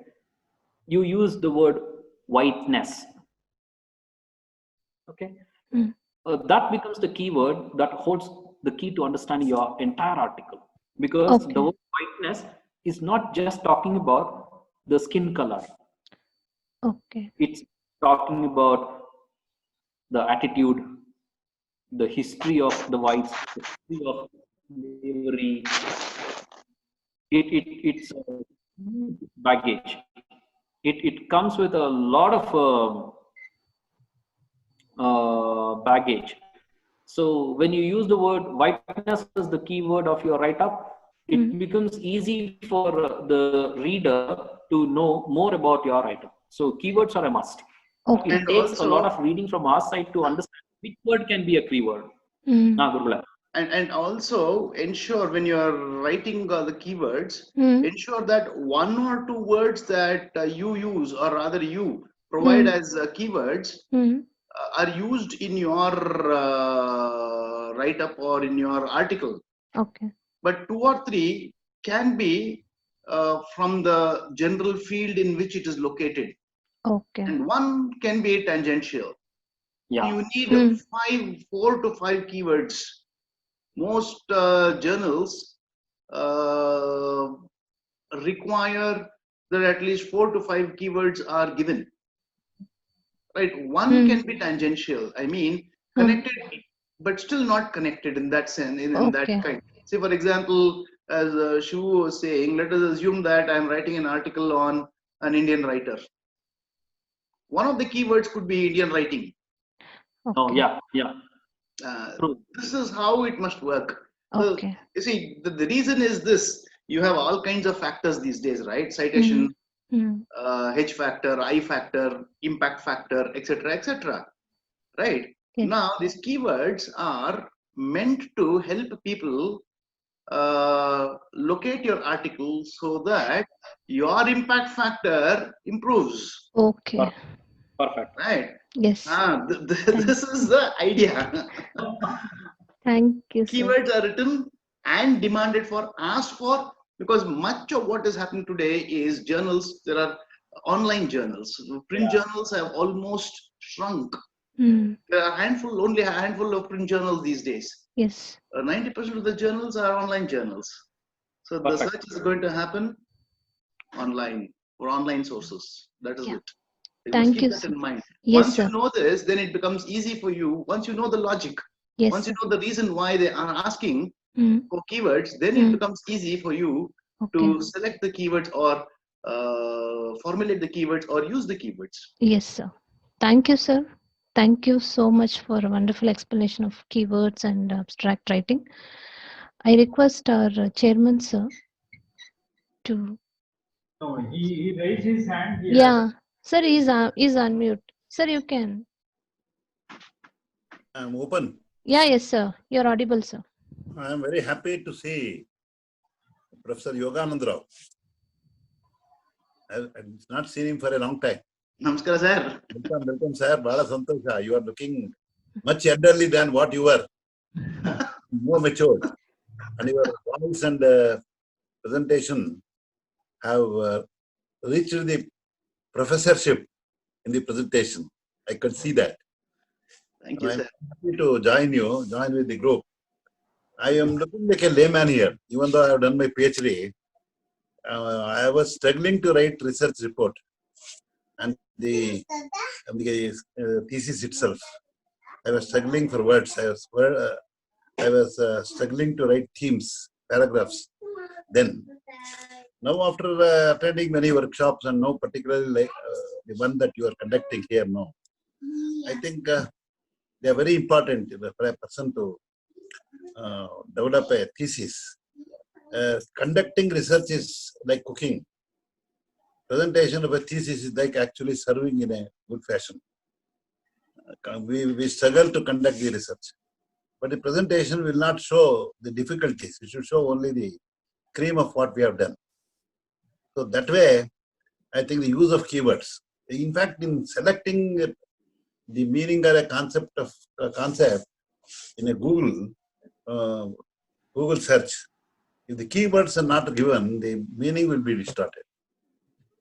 you use the word whiteness. Okay, that becomes the keyword that holds the key to understanding your entire article, because the word whiteness is not just talking about the skin color. Okay. It's talking about the attitude, the history of the whites, the history of slavery. It's baggage. It comes with a lot of baggage. So when you use the word whiteness as the keyword of your write-up, it becomes easy for the reader to know more about your write-up. So keywords are a must. Okay. It takes a lot of reading from our side to understand which word can be a keyword. And also ensure when you are writing the keywords, ensure that 1 or 2 words that you use, or rather you provide as keywords, are used in your write-up or in your article. Okay. But 2 or 3 can be from the general field in which it is located. Okay. And 1 can be tangential. You need 4 to 5 keywords. Most journals require that at least 4 to 5 keywords are given. Right? 1 can be tangential. I mean, connected, but still not connected in that sense. In that kind. Say, for example, as Shivu was saying, let us assume that I'm writing an article on an Indian writer. One of the keywords could be Indian writing. Okay. This is how it must work. Okay. You see, the reason is this: you have all kinds of factors these days, right? Citation, Hmm. H factor, I factor, impact factor, etc., etc. Right? Yes. Now, these keywords are meant to help people locate your article so that your impact factor improves. Okay. Perfect. Right? Yes. This is the idea. Thank you, sir. Keywords are written and demanded for, asked for, because much of what is happening today is journals. There are online journals. Print journals have almost shrunk. Hmm. There are only a handful of print journals these days. Yes. 90% of the journals are online journals. So the Perfect. search is going to happen online for online sources. That is Yeah. it. You must Thank keep you, that sir. in mind. Yes, Once you sir. know this, then it becomes easy for you. Once you know the logic, Yes, once sir. you know the reason why they are asking Hmm. for keywords, then Hmm. it becomes easy for you Okay. to select the keywords or formulate the keywords or use the keywords. Yes, sir. Thank you, sir. Thank you so much for a wonderful explanation of keywords and abstract writing. I request our chairman, sir, to. No, he raised his hand. He Yeah, sir, is on mute. Sir, you can. I'm open. Yeah, yes, sir. You're audible, sir. I am very happy to see Professor Yoganand Rao. I've not seen him for a long time. Namaskar, sir. Welcome, sir. Bala Santosha. You are looking much elderly than what you were. More matured. And your voice and presentation have reached the professorship in the presentation. I could see that. Thank And you, I'm sir. happy to join with the group. I am looking like a layman here, even though I have done my PhD. I was struggling to write research report and the thesis itself. I was struggling for words. I was struggling to write themes, paragraphs. Then, now after attending many workshops and now particularly like the one that you are conducting here now, I think they are very important for a person to develop a thesis. Conducting research is like cooking. Presentation of a thesis is like actually serving in a good fashion. We struggle to conduct the research, but the presentation will not show the difficulties. It should show only the cream of what we have done. So that way, I think the use of keywords. In fact, in selecting the meaning or a concept in a Google search, if the keywords are not given, the meaning will be distorted.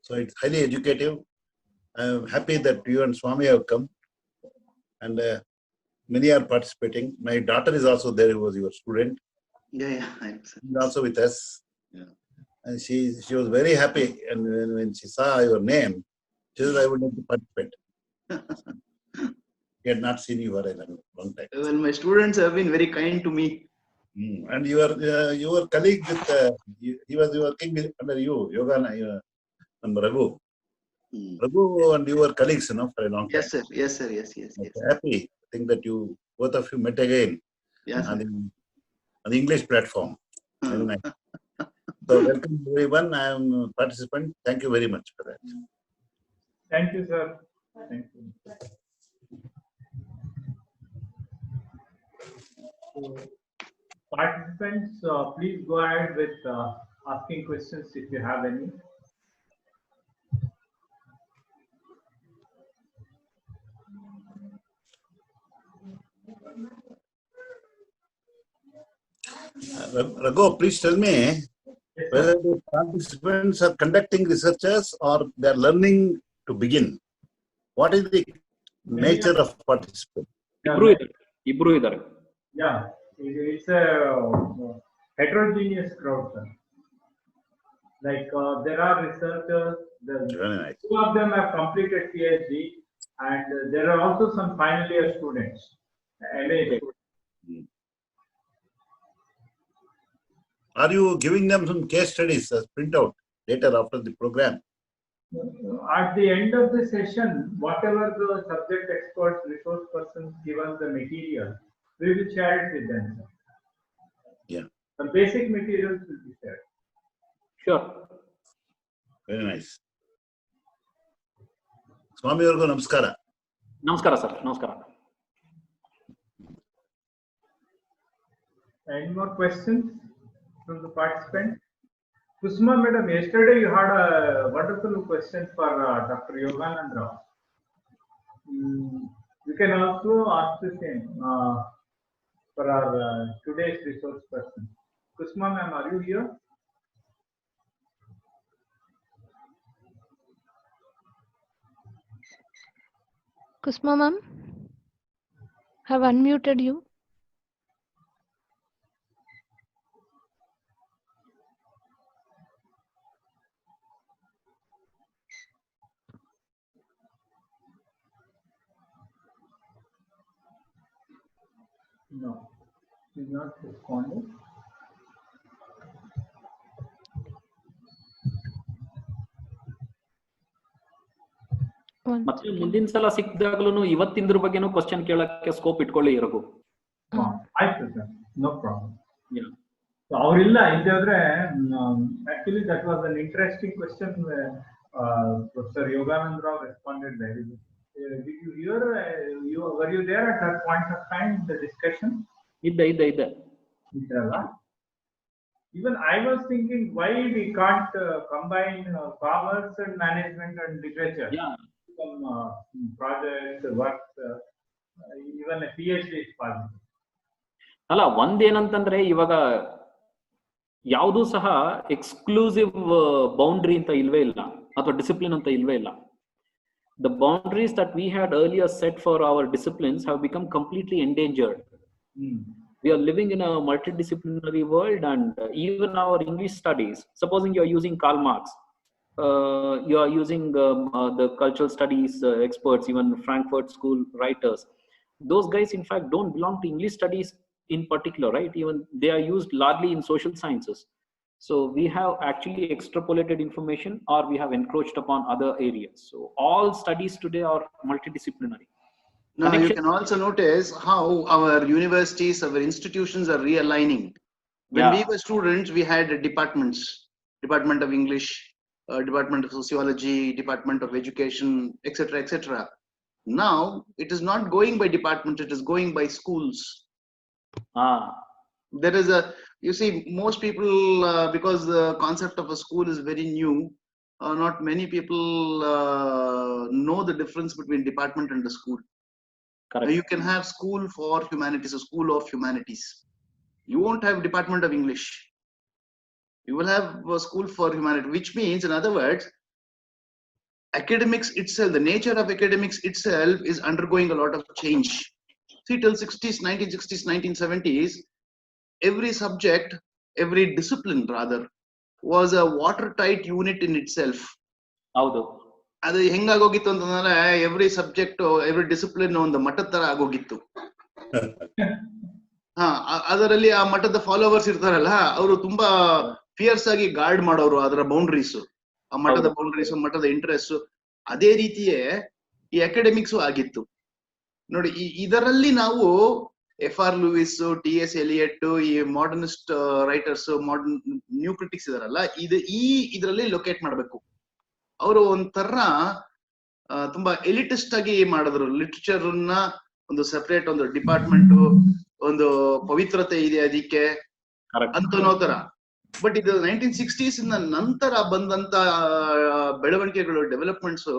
So it's highly educative. I am happy that you and Swami have come, and many are participating. My daughter is also there, who was your student. Yeah. She's also with us. Yeah. And she was very happy. And when she saw your name, she said, I would like to participate. She had not seen you for a long time. Well, my students have been very kind to me. And your colleague with he was working under you, Yoga and Raghu. Raghu and you were colleagues, for a long time. Yes, sir. Yes. Happy. I think that both of you met again on the English platform. Very nice. So welcome everyone. I am a participant. Thank you very much for that. Thank you, sir. Thank you. So, participants, please go ahead with asking questions if you have any. Raghu, please tell me Yes, whether sir. the participants are conducting researches or they are learning to begin. What is the nature of participants? Ibru idare. Yeah, it's a heterogeneous crowd, sir. Like there are researchers, Very nice. two of them have completed PhD, and there are also some final year students. MA students. Are you giving them some case studies as printout later after the program? At the end of the session, whatever the subject experts, resource persons give us the material, we will share it with them, sir. Yeah. The basic materials will be shared. Sure. Very nice. ಸ್ವಾಮಿಯವರಿಗೂ ನಮಸ್ಕಾರ. ನಮಸ್ಕಾರ sir. ನಮಸ್ಕಾರ. Any more questions from the participants? Kusma madam, yesterday you had a wonderful question for Dr. Yoganand Rao. You can also ask the same for our today's resource person. Kusma ma'am, are you here? Kusma ma'am, have unmuted you. No, she's not responding. ಮತ್ತೆ ಮುಂದಿನ ಸಲ ಸಿಕ್ಕಿದಾಗಲೂ ಇವತ್ತಿಂದ್ರ ಬಗ್ಗೆನೂ question ಕೇಳಕ್ಕೆ scope ಇಟ್ಕೊಳ್ಳಿ ಇರಗು. ಆಯ್ತು sir, no problem. ಅವರಿಲ್ಲ ಇದ್ದಾದ್ರೆ actually that was an interesting question. Professor Yogananda Rao responded very good. Did you hear? Were you there at that point of time in the discussion? ಇದ್ದ. Even I was thinking why we can't combine commerce and management and literature. Yeah. Some projects, work, even a PhD is possible. ಅಲ್ಲ, ಒಂದೇನಂತಂದ್ರೆ ಇವಾಗ ಯಾವುದು ಸಹ exclusive boundary ಅಂತ ಇಲ್ವೇ ಇಲ್ಲ, ಅಥವಾ discipline ಅಂತ ಇಲ್ವೇ ಇಲ್ಲ. The boundaries that we had earlier set for our disciplines have become completely endangered. We are living in a multidisciplinary world, and even our English studies, supposing you are using Karl Marx, you are using the cultural studies experts, even Frankfurt School writers. Those guys, in fact, don't belong to English studies in particular, right? Even they are used largely in social sciences. So we have actually extrapolated information, or we have encroached upon other areas. So all studies today are multidisciplinary. Now you can also notice how our universities, our institutions are realigning. When we were students, we had departments: Department of English, Department of Sociology, Department of Education, etc., etc. Now it is not going by department; it is going by schools. There is a, you see, most people, because the concept of a school is very new, not many people know the difference between department and the school. Correct. You can have school for humanities, a school of humanities. You won't have Department of English. You will have a school for humanities, which means, in other words, academics itself, the nature of academics itself is undergoing a lot of change. See, till 1960s, 1970s, every subject, every discipline rather, was a watertight unit in itself. ಹೌದು. ಅದು ಹೆಂಗಾಗೋಗಿತ್ತು ಅಂತಂದ್ರೆ every subject, every discipline ಒಂದು ಮಠದ ತರ ಆಗೋಗಿತ್ತು. ಅದರಲ್ಲಿ ಆ ಮಠದ ಫಾಲೋವರ್ಸ್ ಇರ್ತಾರಲ್ಲ, ಅವರು ತುಂಬಾ ಫಿಯರ್ಸ್ ಆಗಿ ಗಾರ್ಡ್ ಮಾಡೋರು ಅದರ ಬೌಂಡ್ರೀಸ್, ಆ ಮಠದ ಬೌಂಡ್ರೀಸ್, ಮಠದ ಇಂಟ್ರೆಸ್ಟ್. ಅದೇ ರೀತಿಯೇ ಈ ಅಕಾಡೆಮಿಕ್ಸ್ ಆಗಿತ್ತು ನೋಡಿ. ಇದರಲ್ಲಿ ನಾವು FR ಲೂಯಿಸ್, TS ಎಲಿಯಟ್, ಈ modernist writers, modern new critics ಇದಾರಲ್ಲ, ಇದರಲ್ಲಿ ಲೊಕೇಟ್ ಮಾಡ್ಬೇಕು. ಅವರು ಒಂಥರ ತುಂಬಾ ಎಲಿಟಿಸ್ಟ್ ಆಗಿ ಮಾಡಿದ್ರು. ಲಿಟ್ರೇಚರ್ ನ ಒಂದು ಸೆಪರೇಟ್ ಒಂದು ಡಿಪಾರ್ಟ್ಮೆಂಟ್, ಒಂದು ಪವಿತ್ರತೆ ಇದೆ ಅದಕ್ಕೆ ಅಂತನೋ ತರ. ಬಟ್ ಇದು 1960s ನಂತರ ಬಂದಂತ ಬೆಳವಣಿಗೆಗಳು, ಡೆವಲಪ್ಮೆಂಟ್ಸ್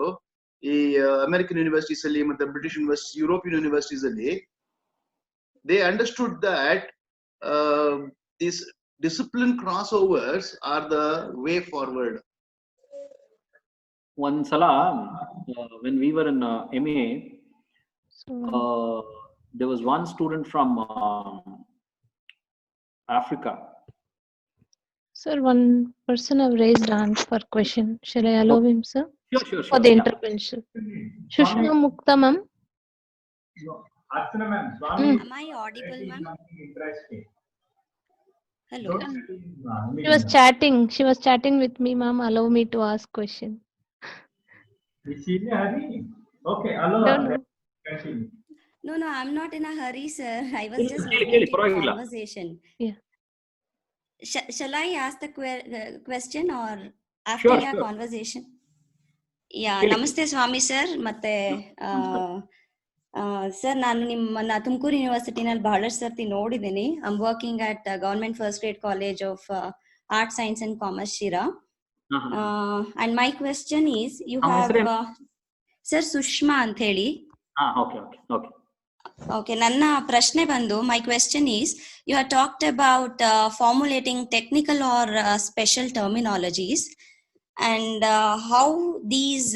ಈ ಅಮೆರಿಕನ್ ಯೂನಿವರ್ಸಿಟೀಸ್ ಅಲ್ಲಿ ಮತ್ತೆ ಬ್ರಿಟಿಷ್ ಯೂನಿವರ್ಸಿಟಿ, ಯುರೋಪಿಯನ್ ಯೂನಿವರ್ಸಿಟೀಸ್ ಅಲ್ಲಿ, they understood that these discipline crossovers are the way forward. Sala, when we were in MA, there was one student from Africa. Sir, one person have raised hand for question. Shall I allow him, sir? Sure. For the intervention. Shushma Mukta ma'am. Archana ma'am, Swami, am I audible, ma'am? Interesting. Hello. She was chatting with me, ma'am. Allow me to ask question. Is she in a hurry? Okay, hello. No, I'm not in a hurry, sir. I was just Kelly, listening to the conversation. Yeah. Shall I ask the question or after your conversation? ನಮಸ್ತೆ ಸ್ವಾಮಿ sir. ಮತ್ತೆ sir, ನಾನು ನಿಮ್ಮನ್ನ ತುಮಕೂರು ಯೂನಿವರ್ಸಿಟಿನಲ್ಲಿ ಬಹಳಷ್ಟು ಸರ್ತಿ ನೋಡಿದ್ದೀನಿ. I am working at government first grade college of art science and commerce Sira. And my question is, you have sir Sushma ಅಂತ ಹೇಳಿ. Okay, ನನ್ನ ಪ್ರಶ್ನೆ ಬಂದು, my question is, you have talked about formulating technical or special terminologies and how these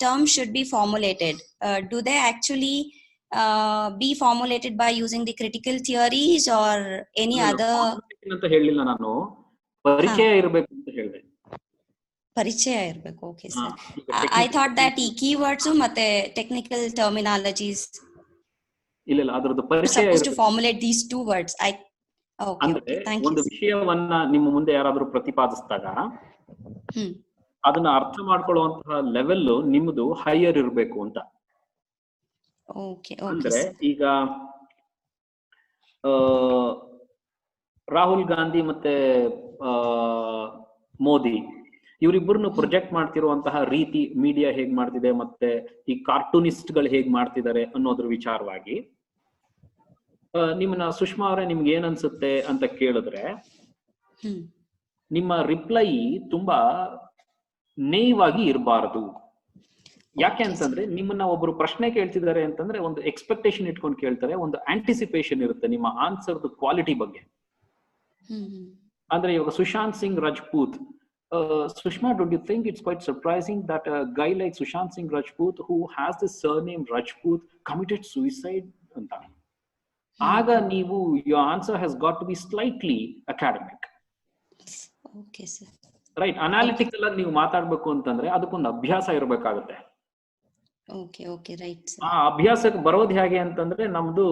terms should be formulated. Do they actually be formulated by using the critical theories or any other? ಅಂತ ಹೇಳಿಲ್ಲ ನಾನು, ಪರಿಚಯ ಇರಬೇಕು ಅಂತ ಹೇಳಿದೆ. ಪರಿಚಯ ಇರಬೇಕು. Okay sir. I thought that ಈ keywords ಮತ್ತೆ technical terminologies ಇಲ್ಲ, ಅದರದ್ದು ಪರಿಚಯ supposed to formulate these two words. Okay, thank you. ಒಂದು ವಿಷಯವನ್ನ ನಿಮ್ಮ ಮುಂದೆ ಯಾರಾದರೂ ಪ್ರತಿಪಾದಿಸಿದಾಗ ಅದನ್ನ ಅರ್ಥ ಮಾಡ್ಕೊಳ್ಳುವಂತಹ ಲೆವೆಲ್ ನಿಮ್ದು ಹೈಯರ್ ಇರಬೇಕು ಅಂತ. ಅಂದ್ರೆ ಈಗ ರಾಹುಲ್ ಗಾಂಧಿ ಮತ್ತೆ ಮೋದಿ ಇವರಿಬ್ಬರನ್ನು ಪ್ರೊಜೆಕ್ಟ್ ಮಾಡ್ತಿರುವಂತಹ ರೀತಿ ಮೀಡಿಯಾ ಹೇಗ್ ಮಾಡ್ತಿದೆ, ಮತ್ತೆ ಈ ಕಾರ್ಟೂನಿಸ್ಟ್ ಗಳು ಹೇಗ್ ಮಾಡ್ತಿದ್ದಾರೆ ಅನ್ನೋದ್ರ ವಿಚಾರವಾಗಿ ನಿಮ್ಮನ್ನ ಸುಷ್ಮಾ ಅವರೇ ನಿಮ್ಗೆ ಏನ್ ಅನ್ಸುತ್ತೆ ಅಂತ ಕೇಳಿದ್ರೆ, ನಿಮ್ಮ ರಿಪ್ಲೈ ತುಂಬಾ ನೇಯವಾಗಿ ಇರಬಾರದು. ಯಾಕೆ ಅಂತಂದ್ರೆ, ನಿಮ್ಮನ್ನ ಒಬ್ರು ಪ್ರಶ್ನೆ ಕೇಳ್ತಿದ್ದಾರೆ ಅಂತಂದ್ರೆ ಒಂದು ಎಕ್ಸ್ಪೆಕ್ಟೇಷನ್ ಇಟ್ಕೊಂಡು ಕೇಳ್ತಾರೆ, ಒಂದು ಆಂಟಿಸಿಪೇಷನ್ ಇರುತ್ತೆ ನಿಮ್ಮ ಆನ್ಸರ್ದು ಕ್ವಾಲಿಟಿ ಬಗ್ಗೆ. ಅಂದ್ರೆ ಇವಾಗ Sushant Singh Rajput, Sushma, don't you think it's quite surprising that a guy like Sushant Singh Rajput, who has the surname Rajput, committed suicide? Aga neevu, your answer has got to be slightly academic. Okay, sir. Right, analytical ಆಗಿ ನೀವು ಮಾತಾಡಬೇಕು ಅಂತಂದ್ರೆ ಅದಕ್ಕೊಂದು ಅಭ್ಯಾಸ ಇರಬೇಕಾಗುತ್ತೆ. Okay, right, sir. ಆ ಅಭ್ಯಾಸಕ್ಕೆ ಬರೋದು ಹೇಗೆ ಅಂತಂದ್ರೆ, ನಮ್ದು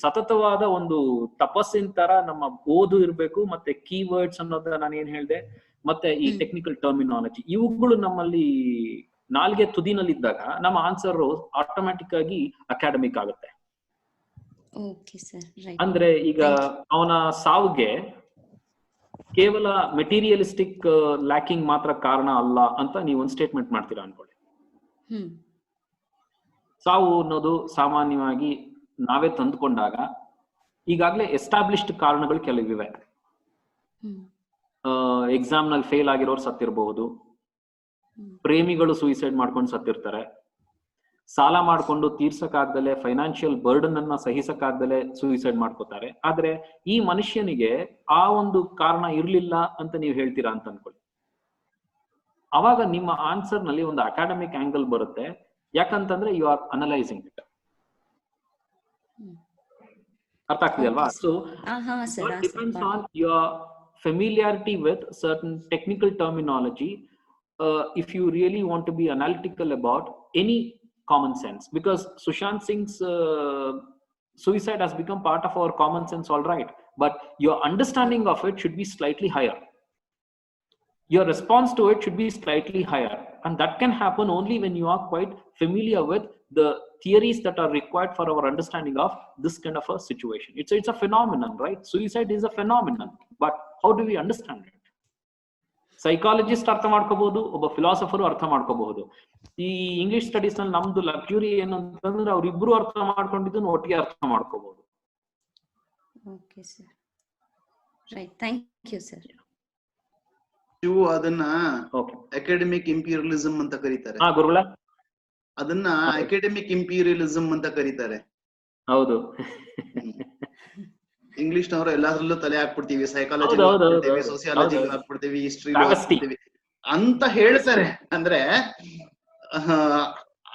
ಸತತವಾದ ಒಂದು ತಪಸ್ಸಿನ ತರ ನಮ್ಮ ಓದು ಇರಬೇಕು, ಮತ್ತೆ ಕೀವರ್ಡ್ಸ್ ಅನ್ನೋದನ್ನ ನಾನು ಏನ್ ಹೇಳ್ದೆ, ಮತ್ತೆ ಈ ಟೆಕ್ನಿಕಲ್ ಟರ್ಮಿನಾಲಜಿ, ಇವುಗಳು ನಮ್ಮಲ್ಲಿ ನಾಲ್ಗೆ ತುದಿನಲ್ಲಿದ್ದಾಗ ನಮ್ಮ ಆನ್ಸರ್ ಆಟೋಮ್ಯಾಟಿಕ್ ಆಗಿ ಅಕಾಡೆಮಿಕ್ ಆಗುತ್ತೆ. ಅಂದ್ರೆ ಈಗ ಅವನ ಸಾವಿಗೆ ಕೇವಲ ಮೆಟೀರಿಯಲಿಸ್ಟಿಕ್ ಲ್ಯಾಕಿಂಗ್ ಮಾತ್ರ ಕಾರಣ ಅಲ್ಲ ಅಂತ ನೀವು ಒಂದು ಸ್ಟೇಟ್ಮೆಂಟ್ ಮಾಡ್ತೀರಾ ಅನ್ಕೊಳ್ಳಿ. ಸಾವು ಅನ್ನೋದು ಸಾಮಾನ್ಯವಾಗಿ ನಾವೇ ತಂದುಕೊಂಡಾಗ ಈಗಾಗಲೇ ಎಸ್ಟಾಬ್ಲಿಷ್ಡ್ ಕಾರಣಗಳು ಕೆಲವಿವೆ. ಎಕ್ಸಾಮ್ ನಲ್ಲಿ ಫೇಲ್ ಆಗಿರೋರು ಸತ್ತಿರಬಹುದು, ಪ್ರೇಮಿಗಳು ಸೂಯಿಸೈಡ್ ಮಾಡ್ಕೊಂಡು ಸತ್ತಿರ್ತಾರೆ, ಸಾಲ ಮಾಡ್ಕೊಂಡು ತೀರ್ಸಕ್ಕಾಗ್ದಲೆ ಫೈನಾನ್ಷಿಯಲ್ ಬರ್ಡನ್ ಅನ್ನ ಸಹಿಸಕ್ಕಾಗ್ದಲೆ ಸೂಯಿಸೈಡ್ ಮಾಡ್ಕೋತಾರೆ. ಆದ್ರೆ ಈ ಮನುಷ್ಯನಿಗೆ ಆ ಒಂದು ಕಾರಣ ಇರ್ಲಿಲ್ಲ ಅಂತ ನೀವು ಹೇಳ್ತೀರಾ ಅಂತ ಅನ್ಕೊಳ್ಳಿ. ಅವಾಗ ನಿಮ್ಮ ಆನ್ಸರ್ ನಲ್ಲಿ ಒಂದು ಅಕಾಡೆಮಿಕ್ ಆಂಗಲ್ ಬರುತ್ತೆ. ಯಾಕಂತಂದ್ರೆ ಯು ಆರ್ ಅನಲೈಸಿಂಗ್ ಇಟ್. ಅರ್ಥ ಆಗ್ತಿದೆಯಲ್ವಾ? So depends on your familiarity with certain technical terminology, if you really want to be analytical about any common sense, because Sushant Singh's suicide has become part of our common sense, all right, but your understanding of it should be slightly higher. Your response to it should be slightly higher, and that can happen only when you are quite familiar with the theories that are required for our understanding of this kind of a situation. It's a phenomenon, right? Suicide is a phenomenon, but how do we understand it? Psychologist ಅರ್ಥ ಮಾಡ್ಕೋಬಹುದು, ಒಬ್ಬ philosopher ಅರ್ಥ ಮಾಡ್ಕೋಬಹುದು. ಈ English studies ನಲ್ಲಿ ನಮ್ದು luxury ಏನು ಅಂತಂದ್ರೆ ಅವ್ರಿಬ್ರು ಅರ್ಥ ಮಾಡ್ಕೊಂಡಿದ್ದನ್ನು ಒಟ್ಟಿಗೆ ಅರ್ಥ ಮಾಡ್ಕೋಬಹುದು. Okay sir, right, thank you sir. ಅದನ್ನ ಅಕಾಡೆಮಿಕ್ ಇಂಪೀರಿಯಲಿಸಂ ಅಂತ ಕರೀತಾರೆ. ಅದನ್ನ ಅಕಾಡೆಮಿಕ್ ಇಂಪೀರಿಯಲಿಸಂ ಅಂತ ಕರೀತಾರೆ. ಹೌದು, ಇಂಗ್ಲಿಷ್ ನವರು ಎಲ್ಲಾದ್ರಲ್ಲೂ ತಲೆ ಹಾಕ್ಬಿಡ್ತೀವಿ, ಸೈಕಾಲಜಿ ಹಾಕ್ಬಿಡ್ತೀವಿ, ಸೋಸಿಯಾಲಜಿ ಹಾಕ್ಬಿಡ್ತೀವಿ, ಹಿಸ್ಟ್ರಿ ಹಾಕ್ಬಿಡ್ತೀವಿ ಅಂತ ಹೇಳ್ತಾರೆ. ಅಂದ್ರೆ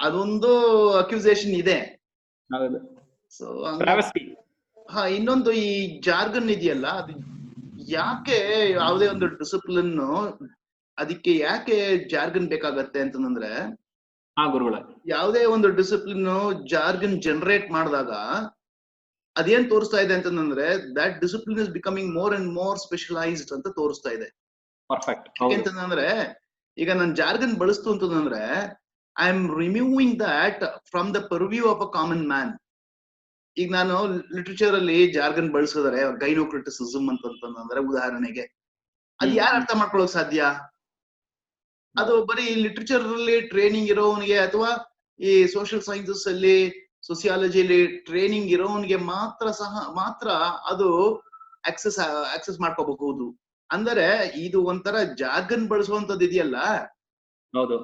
ಅದೊಂದು ಅಕ್ಯೂಸೇಷನ್ ಇದೆ. ಸೊ ಇನ್ನೊಂದು ಈ ಜಾರ್ಗನ್ ಇದೆಯಲ್ಲ, ಅದು ಯಾಕೆ ಯಾವುದೇ ಒಂದು ಡಿಸಿಪ್ಲಿನ್ ಅದಕ್ಕೆ ಯಾಕೆ ಜಾರ್ಗನ್ ಬೇಕಾಗತ್ತೆ ಅಂತಂದ್ರೆ, ಯಾವುದೇ ಒಂದು ಡಿಸಿಪ್ಲಿನ್ ಜಾರ್ಗನ್ ಜನರೇಟ್ ಮಾಡಿದಾಗ ಅದೇನ್ ತೋರಿಸ್ತಾ ಇದೆ ಅಂತಂದ್ರೆ, that discipline is becoming more and more specialised ಅಂತ ತೋರಿಸ್ತಾ ಇದೆ. ಯಾಕೆಂತಂದ್ರೆ ಈಗ ನಾನು ಜಾರ್ಗನ್ ಬಳಸ್ತು ಅಂತಂದ್ರೆ, I am removing that from the purview of a common man. ಈಗ ನಾನು ಲಿಟ್ರೇಚರ್ ಅಲ್ಲಿ ಜಾರ್ಗನ್ ಬಳಸಿದ್ರೆ, ಗೈನೋಕ್ರಿಟಿಸಿಸಮ್ ಅಂತಂದ್ರೆ ಉದಾಹರಣೆಗೆ, ಅದು ಯಾರು ಅರ್ಥ ಮಾಡ್ಕೊಳ್ಳೋಕ್ ಸಾಧ್ಯ? ಅದು ಬರೀ ಲಿಟ್ರೇಚರ್ ಅಲ್ಲಿ ಟ್ರೈನಿಂಗ್ ಇರೋವನಿಗೆ ಅಥವಾ ಈ ಸೋಷಿಯಲ್ ಸೈನ್ಸಸ್ ಅಲ್ಲಿ ಸೋಸಿಯಾಲಜಿಲಿ ಟ್ರೈನಿಂಗ್ ಇರೋವನಿಗೆ ಮಾತ್ರ ಅದು ಆಕ್ಸೆಸ್ ಮಾಡ್ಕೋಬಹುದು. ಅಂದರೆ ಇದು ಒಂಥರ ಜಾರ್ಗನ್ ಬಳಸುವಂತದ್ದು ಇದೆಯಲ್ಲ, ಹೌದು,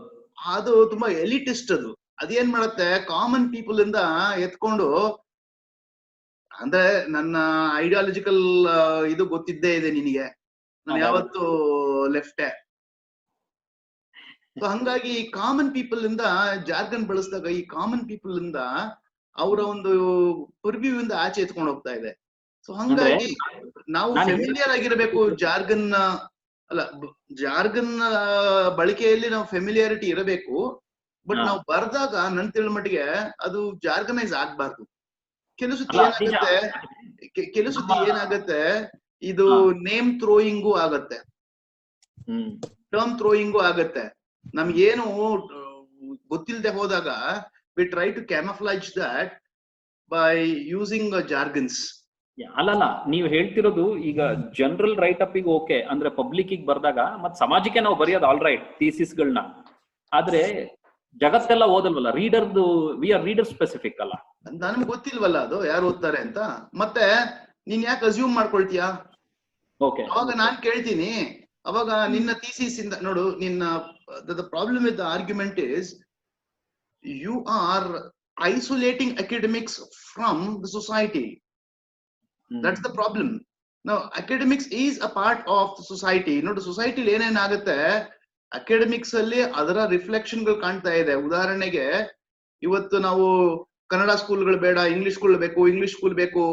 ಅದು ತುಂಬಾ ಎಲಿಟಿಸ್ಟ್. ಅದೇನ್ ಮಾಡುತ್ತೆ, ಕಾಮನ್ ಪೀಪಲ್ ಇಂದ ಎತ್ಕೊಂಡು, ಅಂದ್ರೆ ನನ್ನ ಐಡಿಯಾಲಜಿಕಲ್ ಇದು ಗೊತ್ತಿದ್ದೇ ಇದೆ ನಿನಗೆ, ನಾನು ಯಾವತ್ತು ಲೆಫ್ಟೇ. ಸೊ ಹಂಗಾಗಿ ಕಾಮನ್ ಪೀಪಲ್ ಇಂದ ಜಾರ್ಗನ್ ಬಳಸಿದಾಗ ಈ ಕಾಮನ್ ಪೀಪಲ್ ಇಂದ ಅವರ ಒಂದು ಪರ್ವ್ಯೂ ಇಂದ ಆಚೆ ಎತ್ಕೊಂಡು ಹೋಗ್ತಾ ಇದೆ. ಸೊ ಹಂಗಾಗಿ ನಾವು ಫೆಮಿಲಿಯರ್ ಆಗಿರಬೇಕು ಜಾರ್ಗನ್ ಬಳಕೆಯಲ್ಲಿ ನಾವು ಫೆಮಿಲಿಯಾರಿಟಿ ಇರಬೇಕು. ಬಟ್ ನಾವು ಬರ್ದಾಗ ನನ್ ತಿಳ ಮಟ್ಟಿಗೆ ಅದು ಜಾರ್ಗನೈಸ್ ಆಗ್ಬಾರ್ದು. ಕೆಲಸತಿ ಏನಾಗತ್ತೆ ಇದು ನೇಮ್ ಥ್ರೋಯಿಂಗು ಆಗತ್ತೆ, ಟರ್ಮ್ ಥ್ರೋಯಿಂಗು ಆಗತ್ತೆ. ನಮ್ಗೇನು ಗೊತ್ತಿಲ್ಲದೆ ಹೋದಾಗ we try to camouflage that by using jargons. ಅಲ್ಲಲ್ಲ, ನೀವು ಹೇಳ್ತಿರೋದು ಈಗ ಜನರಲ್ ರೈಟ್ ಅಪ್ ಗೆ ಓಕೆ, ಅಂದ್ರೆ ಪಬ್ಲಿಕ್ ಬರ್ದಾಗ ಮತ್ ಸಮಾಜಕ್ಕೆ ನಾವು ಬರೆಯೋದು ಆಲ್ ರೈಟ್ ಥೀಸಿಸ್ಗಳನ್ನ. ಆದ್ರೆ ಜಗತ್ತೆಲ್ಲ ಓದಲ್ವಲ್ಲ, ವಿ ಆರ್ ರೀಡರ್ ಸ್ಪೆಸಿಫಿಕ್ ಅಲ್ಲ. ನನ್ಗೆ ಗೊತ್ತಿಲ್ವಲ್ಲ ಅದು ಯಾರು ಓದ್ತಾರೆ ಅಂತ. ಮತ್ತೆ ನೀನ್ ಯಾಕೆ ಅಸ್ಯೂಮ್ ಮಾಡ್ಕೊಳ್ತೀಯಾ? ಅವಾಗ ನಾನ್ ಕೇಳ್ತೀನಿ, ಅವಾಗ ನಿನ್ನ ಥೀಸಿಸ್ ಇಂದ ನೋಡು, ನಿನ್ನ the problem with the argument is you are isolating academics from the society. That's the problem. Now, academics is a part of the society. ನೋಡು, ಸೊಸೈಟಿಲಿ ಏನೇನಾಗುತ್ತೆ, ಅಕಾಡೆಮಿಕ್ಸ್ ಅಲ್ಲಿ ಅದರ ರಿಫ್ಲೆಕ್ಷನ್ಗಳು ಕಾಣ್ತಾ ಇದೆ. ಉದಾಹರಣೆಗೆ, ಇವತ್ತು ನಾವು ಕನ್ನಡ ಸ್ಕೂಲ್ಗಳು ಬೇಡ, ಇಂಗ್ಲಿಷ್ ಸ್ಕೂಲ್ ಬೇಕು, ಇಂಗ್ಲಿಷ್ ಸ್ಕೂಲ್ ಬೇಕು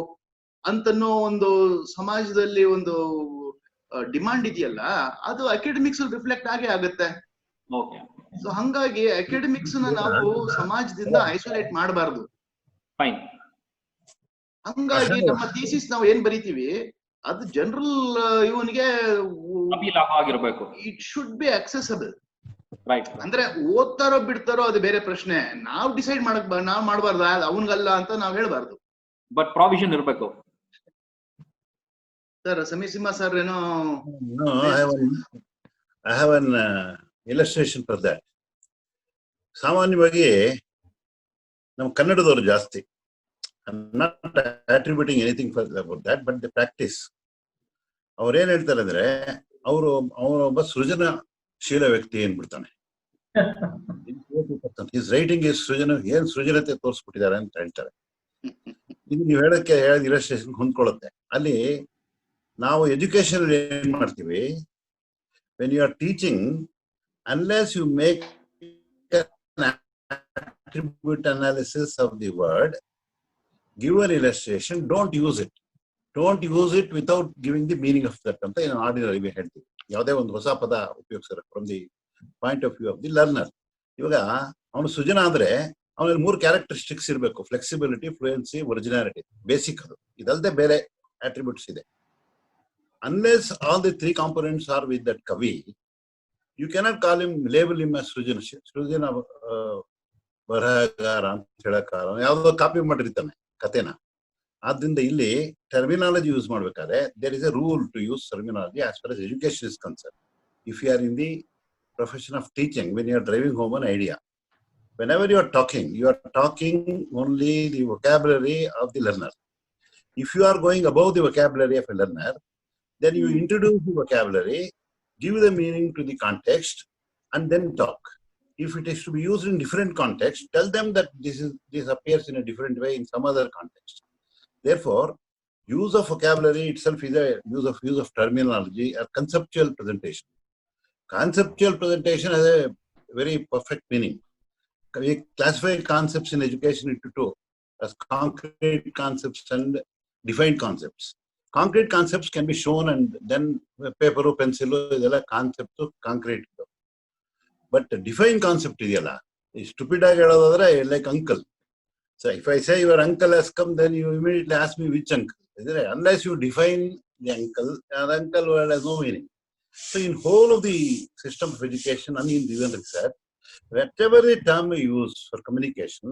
ಅಂತನೋ ಒಂದು ಸಮಾಜದಲ್ಲಿ ಒಂದು ಡಿಮಾಂಡ್ ಇದೆಯಲ್ಲ, ಅದು ಅಕಾಡೆಮಿಕ್ಸ್ ಅಲ್ಲಿ ರಿಫ್ಲೆಕ್ಟ್ ಆಗೇ ಆಗುತ್ತೆ. ಸೊ ಹಂಗಾಗಿ ಅಕಾಡೆಮಿಕ್ಸ್ ನ ನಾವು ಸಮಾಜದಿಂದ ಐಸೋಲೇಟ್ ಮಾಡಬಾರ್ದು. ಹಂಗಾಗಿ ನಮ್ಮ ಥೀಸಿಸ್ ನಾವು ಏನ್ ಬರಿತೀವಿ ಅದು ಜನರಲ್ ಇವನಿಗೆ ಆಗಿರ್ಬೇಕು. It should be accessible. ಅಂದ್ರೆ ಓದ್ತಾರೋ ಬಿಡ್ತಾರೋ ಅದು ಬೇರೆ ಪ್ರಶ್ನೆ. ನಾವು ಡಿಸೈಡ್ ನಾವ್ ಮಾಡಬಾರ್ದು ಅವನ್ಗಲ್ಲ ಅಂತ ನಾವ್ ಹೇಳ್ಬಾರ್ದು. ಬಟ್ ಪ್ರಾವಿಷನ್ ಇರ್ಬೇಕು. ಸರ್ ಸಮೀಸಿಂಹ ಸರ್ ಏನೋ I have an illustration for that. ಸಾಮಾನ್ಯವಾಗಿ ನಮ್ಮ ಕನ್ನಡದವರು ಜಾಸ್ತಿ, I'm not attributing anything about that, but the practice. ಅವ್ರು ಏನ್ ಹೇಳ್ತಾರೆ ಅಂದ್ರೆ, ಅವನೊಬ್ಬ ಸೃಜನಶೀಲ ವ್ಯಕ್ತಿ ಏನ್ಬಿಡ್ತಾನೆ, ಹಿಸ್ ರೈಟಿಂಗ್ ಇಸ್ ಏನ್ ಸೃಜನತೆ ತೋರಿಸ್ಬಿಟ್ಟಿದ್ದಾರೆ ಅಂತ ಹೇಳ್ತಾರೆ. ಇದು ನೀವು ಹೇಳಕ್ಕೆ ಇಲಸ್ಟ್ರೇಷನ್ ಹೊಂದ್ಕೊಳ್ಳುತ್ತೆ. ಅಲ್ಲಿ ನಾವು ಎಜುಕೇಶನ್ ಏನ್ ಮಾಡ್ತೀವಿ, when you are teaching, unless you make attribute analysis of the word, give an illustration, don't use it. Don't use it without giving the meaning of that ಅಂತ ಏನು ಆರ್ಡಿನರಿ ಹೇಳ್ತೀವಿ. ಯಾವುದೇ ಒಂದು ಹೊಸ ಪದ ಉಪಯೋಗಿಸ್ತಾರೆ from the point of view of the learner. ಇವಾಗ ಅವನು ಸೃಜನ ಅಂದ್ರೆ ಅವನಲ್ಲಿ 3 ಕ್ಯಾರೆಕ್ಟರಿಸ್ಟಿಕ್ಸ್ ಇರಬೇಕು: ಫ್ಲೆಕ್ಸಿಬಿಲಿಟಿ, ಫ್ಲೂಯೆನ್ಸಿ, ಒರಿಜಿನಾಲಿಟಿ. ಬೇಸಿಕ್ ಅದು. ಇದಲ್ಲದೆ ಬೇರೆ ಅಟ್ರಿಬ್ಯೂಟ್ಸ್ ಇದೆ. Unless all the 3 components are with that ಕವಿ, you cannot call him, label him as ಸೃಜನ ಬರಹಗಾರ ಅಂತ ಹೇಳಕ್ಕಾರ. ಯಾವ್ದೋ ಕಾಪಿ ಮಾಡಿರ್ತಾನೆ ಕಥೆನ. ಆದ್ರಿಂದ ಇಲ್ಲಿ ಟರ್ಮಿನಾಲಜಿ ಯೂಸ್ ಮಾಡ್ಬೇಕಾದ್ರೆ there is a rule to use terminology as far as education is concern. If you are in the profession of teaching, when you are driving home an idea, whenever you are talking only the vocabulary of the learner. If you are going above the vocabulary of a learner, then you introduce the vocabulary, give the meaning to the context, and then talk. If it is to be used in different context, tell them that this appears in a different way in some other context. Therefore, use of vocabulary itself is a use of terminology, a conceptual presentation. Conceptual presentation has a very perfect meaning. We classify concepts in education into 2, as concrete concepts and defined concepts. Concrete concepts can be shown and then paper or pencil is a concept of concrete. But the defined concept is stupid like uncle. So if I say your uncle has come, then you immediately ask me which uncle. Unless you define the uncle word has no meaning. So in whole of the system of education and in even research, whatever the term we use for communication,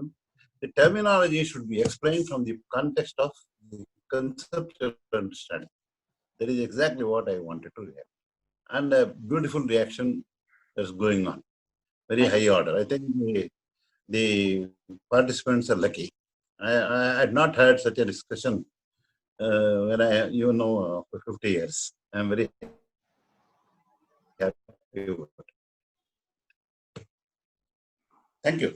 the terminology should be explained from the context of the conceptual understanding. That is exactly what I wanted to hear. And a beautiful reaction that's going on. Very high order. I think the participants are lucky. I had not had such a discussion when for 50 years. I'm very happy about it. Thank you.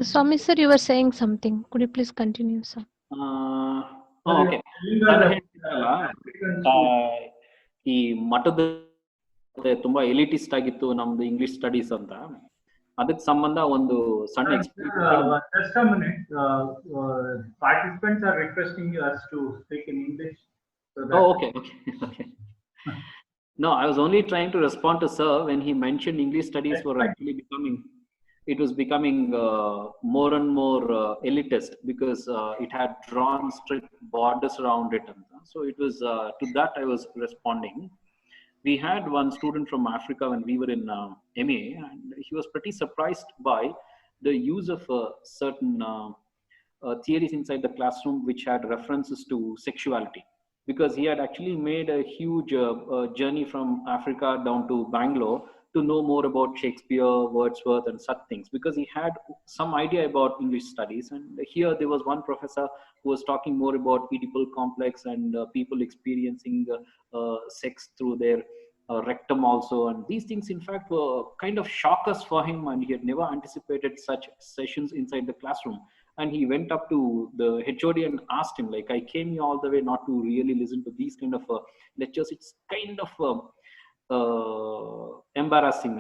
Swami sir, you were saying something. Could you please continue, sir? Okay ನಾನು ಹೇಳ್ತಿದ್ದಲ್ಲ ಈ ಮಠದ ತುಂಬಾ ಎಲಿಟಿಸ್ಟ್ ಆಗಿತ್ತು ನಮ್ದು English studies ಅಂತ, ಅದಕ್ಕೆ ಸಂಬಂಧ ಒಂದು ಸಣ್ಣ just a minute. Participants are requesting us to speak in English. Okay. No, I was only trying to respond to sir when he mentioned English studies were actually becoming more and more elitist because it had drawn strict borders around it. So it was to that I was responding. We had one student from Africa when we were in MA, and he was pretty surprised by the use of certain theories inside the classroom which had references to sexuality, because he had actually made a huge journey from Africa down to Bangalore to know more about Shakespeare, Wordsworth, and such things, because he had some idea about English studies. And here there was one professor who was talking more about Oedipal complex and people experiencing sex through their rectum also. And these things, in fact, were kind of shockers for him, and he had never anticipated such sessions inside the classroom. And he went up to the HOD and asked him, like, I came here all the way not to really listen to these kind of lectures. It's kind of embarrassing,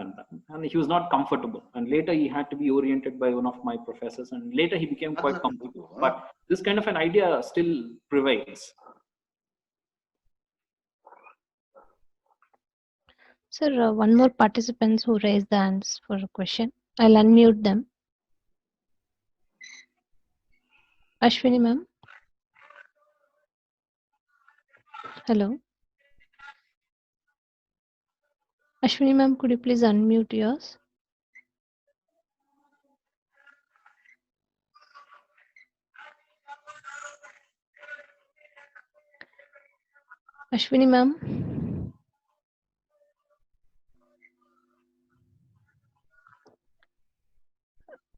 and he was not comfortable. And later he had to be oriented by one of my professors, and later he became quite comfortable. But this kind of an idea still prevails. Sir, one more participant who raised the hands for a question. I'll unmute them. Ashwini ma'am. Hello. Ashwini ma'am, could you please unmute yours? Ashwini ma'am.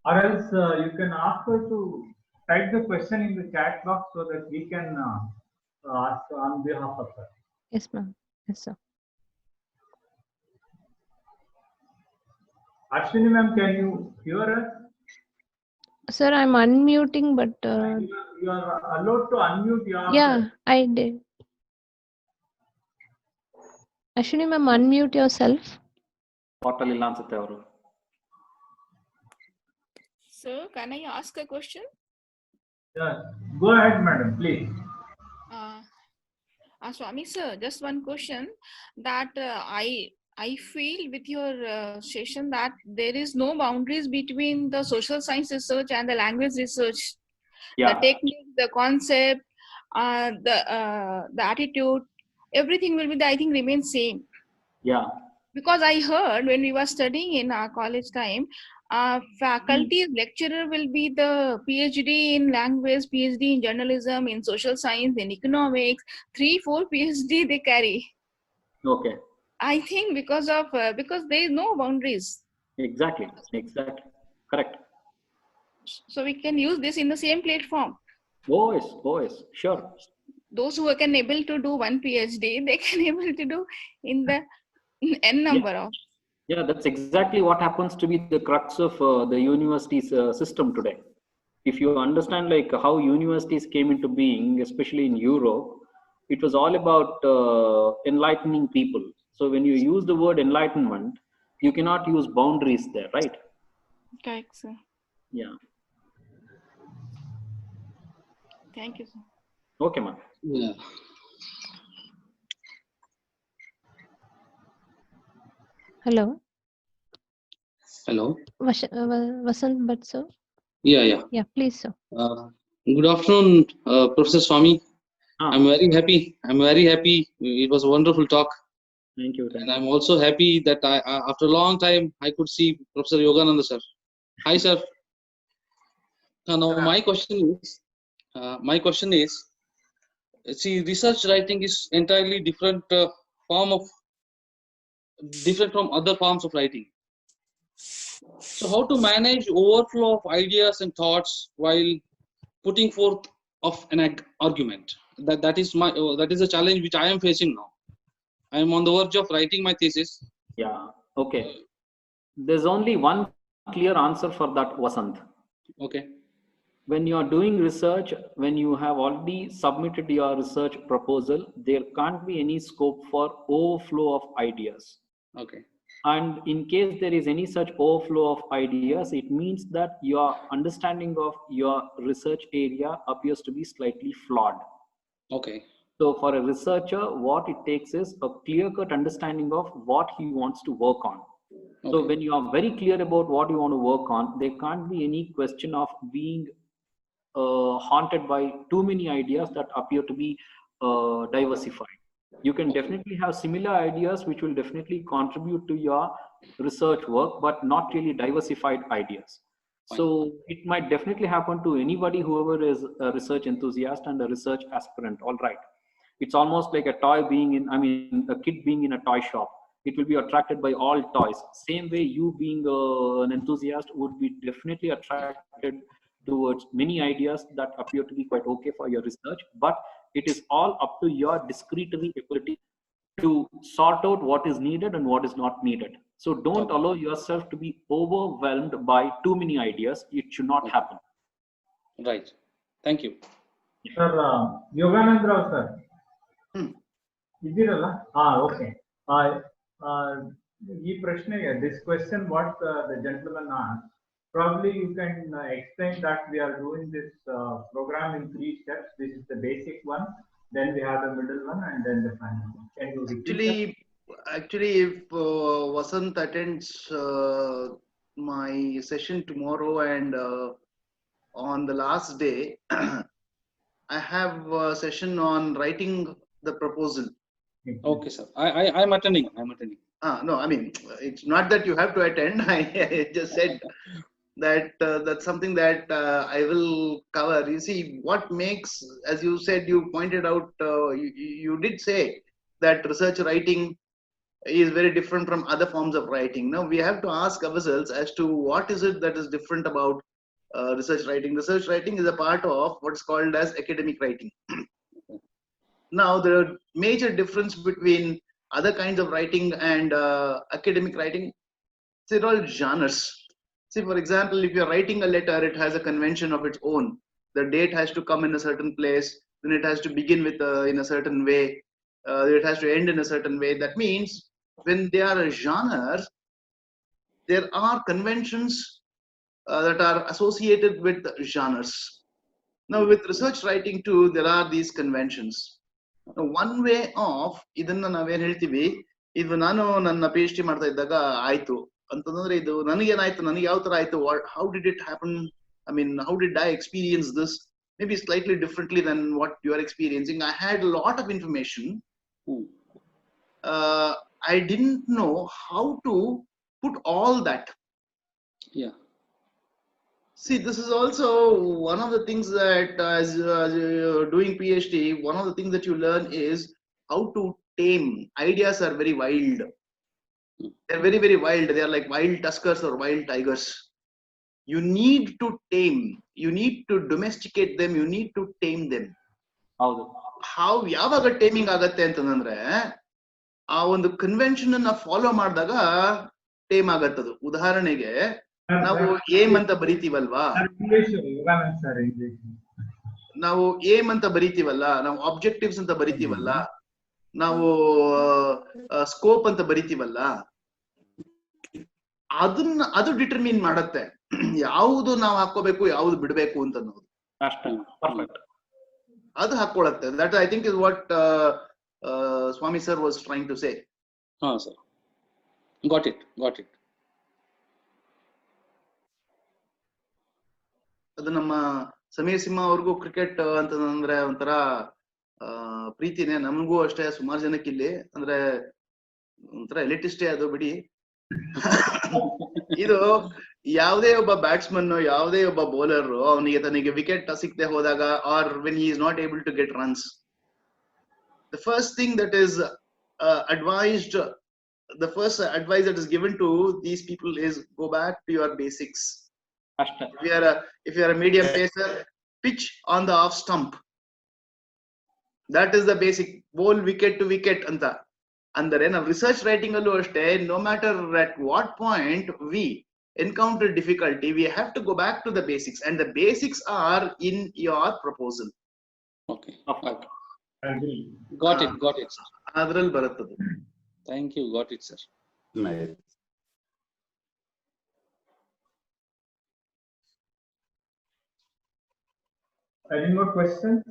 Or else you can ask her to type the question in the chat box so that we can ask on behalf of her. Yes, ma'am. Yes, sir. Ashwini ma'am, can you hear us? Sir, I'm unmuting, but You are allowed to unmute your. yeah, I did. Ashwini ma'am, unmute yourself. Sir, can I ask a question? Yeah, go ahead, madam, please. Swami sir, just one question that I feel with your session that there is no boundaries between the social science research and the language research. Yeah. The technique, the concept, the attitude, everything will be, I think, remain same. Yeah. Because I heard when we were studying in our college time, faculty lecturer will be the PhD in language, PhD in journalism, in social science, in economics, 3-4 PhD they carry. Okay. I think because there is no boundaries. Exactly. Correct. So we can use this in the same platform. Oh yes, sure. Those who can able to do one PhD, they can able to do in the n number of. Yeah, that's exactly what happens to be the crux of the university's system today. If you understand like how universities came into being, especially in Europe, it was all about enlightening people. So when you use the word enlightenment, you cannot use boundaries there, right? Correct, sir. Yeah. Thank you, sir. Okay, ma'am. Yeah. Hello. Hello. Vasant Bhatt, sir. Yeah. Yeah, please, sir. Good afternoon, Professor Swami. I'm very happy. It was a wonderful talk. Thank you. And I'm also happy that after a long time I could see Professor Yogananda sir. Hi, sir. Now my question is, see, research writing is entirely different form of different from other forms of writing. So how to manage overflow of ideas and thoughts while putting forth of an argument? That is a challenge which I am facing now. I am on the verge of writing my thesis. Yeah. Okay. There's only one clear answer for that, Vasant. Okay. When you are doing research, when you have already submitted your research proposal, there can't be any scope for overflow of ideas. Okay. And in case there is any such overflow of ideas, it means that your understanding of your research area appears to be slightly flawed. Okay. So for a researcher, what it takes is a clear-cut understanding of what he wants to work on. Okay. So when you are very clear about what you want to work on, there can't be any question of being haunted by too many ideas that appear to be diversified. You can definitely have similar ideas which will definitely contribute to your research work, but not really diversified ideas. So it might definitely happen to anybody, whoever is a research enthusiast and a research aspirant. All right. It's almost like a toy being in, a kid being in a toy shop. It will be attracted by all toys. Same way, you being an enthusiast would be definitely attracted towards many ideas that appear to be quite okay for your research, but it is all up to your discretionary ability to sort out what is needed and what is not needed. So don't allow yourself to be overwhelmed by too many ideas. It should not happen. Right. Thank you. Sir, Yoganand Rao sir. ಇದ್ದೀರಲ್ಲ okay ಈ ಪ್ರಶ್ನೆಗೆ this question what the gentleman asked, probably you can explain that we are doing this program in 3 steps. This is the basic one, then we have the middle one, and then the final one. Can you repeat actually if Vasant attends my session tomorrow and on the last day I have a session on writing the proposal. Okay, sir. I'm attending. No, I mean, it's not that you have to attend. I just said that that's something that I will cover. You see, what makes, as you said, you pointed out, you did say that research writing is very different from other forms of writing. Now, we have to ask ourselves as to what is it that is different about research writing. Research writing is a part of what's called as academic writing. Now, the major difference between other kinds of writing and academic writing, they're all genres. See, for example, if you're writing a letter, it has a convention of its own. The date has to come in a certain place, then it has to begin with in a certain way, it has to end in a certain way. That means when they are genres, there are conventions that are associated with genres. Now, with research writing too, there are these conventions. One way of ಇದನ್ನ ನಾವೇನ್ ಹೇಳ್ತೀವಿ, ಇದು ನಾನು ನನ್ನ PhD ಮಾಡ್ತಾ ಇದ್ದಾಗ ಆಯ್ತು ಅಂತಂದ್ರೆ ಇದು ನನಗೇನಾಯ್ತು, ನನಗೆ ಯಾವ ತರ ಆಯ್ತು, how did it happen, I mean, how did I experience this, maybe slightly differently than what you are experiencing. I had a lot of information. I didn't know how to put all that. Yeah. See, this is also one of the things that as you're doing PhD, one of the things that you learn is how to tame. Ideas are very wild. They're very, very wild. They are like wild tuskers or wild tigers. You need to tame. You need to domesticate them. You need to tame them. How ಯಾವಾಗ taming ಆಗತ್ತೆ ಅಂತಂದ್ರೆ ಆ ಒಂದು convention ಅನ್ನ follow ಮಾಡಿದಾಗ time ಆಗತ್ತದು. ಉದಾಹರಣೆಗೆ ನಾವು aim ಅಂತ ಬರೀತೀವಲ್ವಾ, ನಾವು ಏಮ್ ಅಂತ ಬರೀತೀವಲ್ಲ, ನಾವು ಆಬ್ಜೆಕ್ಟಿವ್ಸ್ ಅಂತ ಬರೀತೀವಲ್ಲ, ನಾವು ಸ್ಕೋಪ್ ಅಂತ ಬರೀತೀವಲ್ಲ, ಅದು ಡಿಟರ್ಮಿನ್ ಮಾಡತ್ತೆ ಯಾವುದು ನಾವು ಹಾಕೋಬೇಕು, ಯಾವುದು ಬಿಡಬೇಕು ಅಂತ ಅನ್ನೋದು. ಅದು ಹಾಕೊಳತ್ತೆ. That I think is what Swami sir was trying to say. ಹಾ ಸರ್, ಗಾಟ್ ಇಟ್. ಅದು ನಮ್ಮ ಸಮೀರ್ ಸಿಂಹ ಅವ್ರಿಗೂ ಕ್ರಿಕೆಟ್ ಅಂತಂದ್ರೆ ಒಂಥರ ಪ್ರೀತಿನೇ, ನಮಗೂ ಅಷ್ಟೇ, ಸುಮಾರು ಜನಕ್ಕೆ ಇಲ್ಲಿ ಅಂದ್ರೆ ಒಂಥರ ಎಲಿಟಿಸ್ಟೇ ಅದು ಬಿಡಿ. ಇದು ಯಾವುದೇ ಒಬ್ಬ ಬ್ಯಾಟ್ಸ್ಮನ್, ಯಾವುದೇ ಒಬ್ಬ ಬೌಲರ್ ಅವನಿಗೆ ತನಗೆ ವಿಕೆಟ್ ಸಿಕ್ಕದೆ ಹೋದಾಗ, or when he is not able to get runs, the first thing that is advised the first advice that is given to these people is go back to your basics. Ashta. If you are a medium pacer, pitch on the off stump. That is the basic. Bowl wicket to wicket anta. Andre now research writing allu ashte, no matter at what point we encounter difficulty, we have to go back to the basics, and the basics are in your proposal. Okay. Okay. Agree. Got it, sir. Adral barattadu. Thank you. Got it, sir. Nice. Any more questions?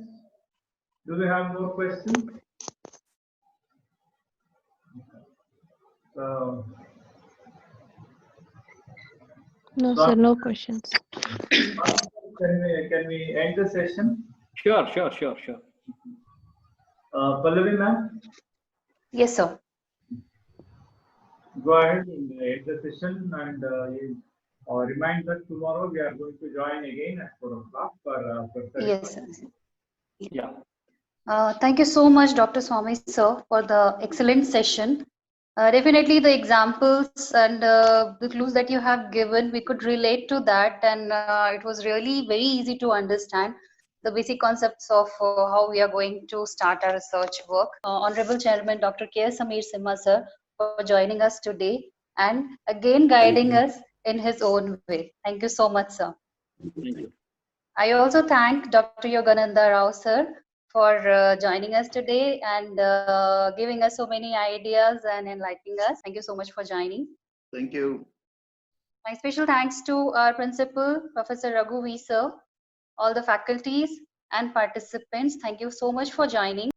Do we have more questions? No, sir, no questions. Can we end the session? Sure. Pallavi ma'am, Yes, sir. go ahead and end the session, and remind us tomorrow we are going to join again at 4 o'clock for Yes, sir. Yeah. Thank you so much, Dr. Swami, sir, for the excellent session. Definitely the examples and the clues that you have given, we could relate to that, and it was really very easy to understand the basic concepts of how we are going to start our research work. Honorable Chairman Dr. K. Samir Simha, sir, for joining us today and again guiding us in his own way. Thank you so much, sir. Thank you. I also thank Dr. Yogananda Rao, sir, for joining us today and giving us so many ideas and enlightening us. Thank you so much for joining. Thank you. My special thanks to our principal, Professor Raghu V, sir, all the faculties and participants. Thank you so much for joining.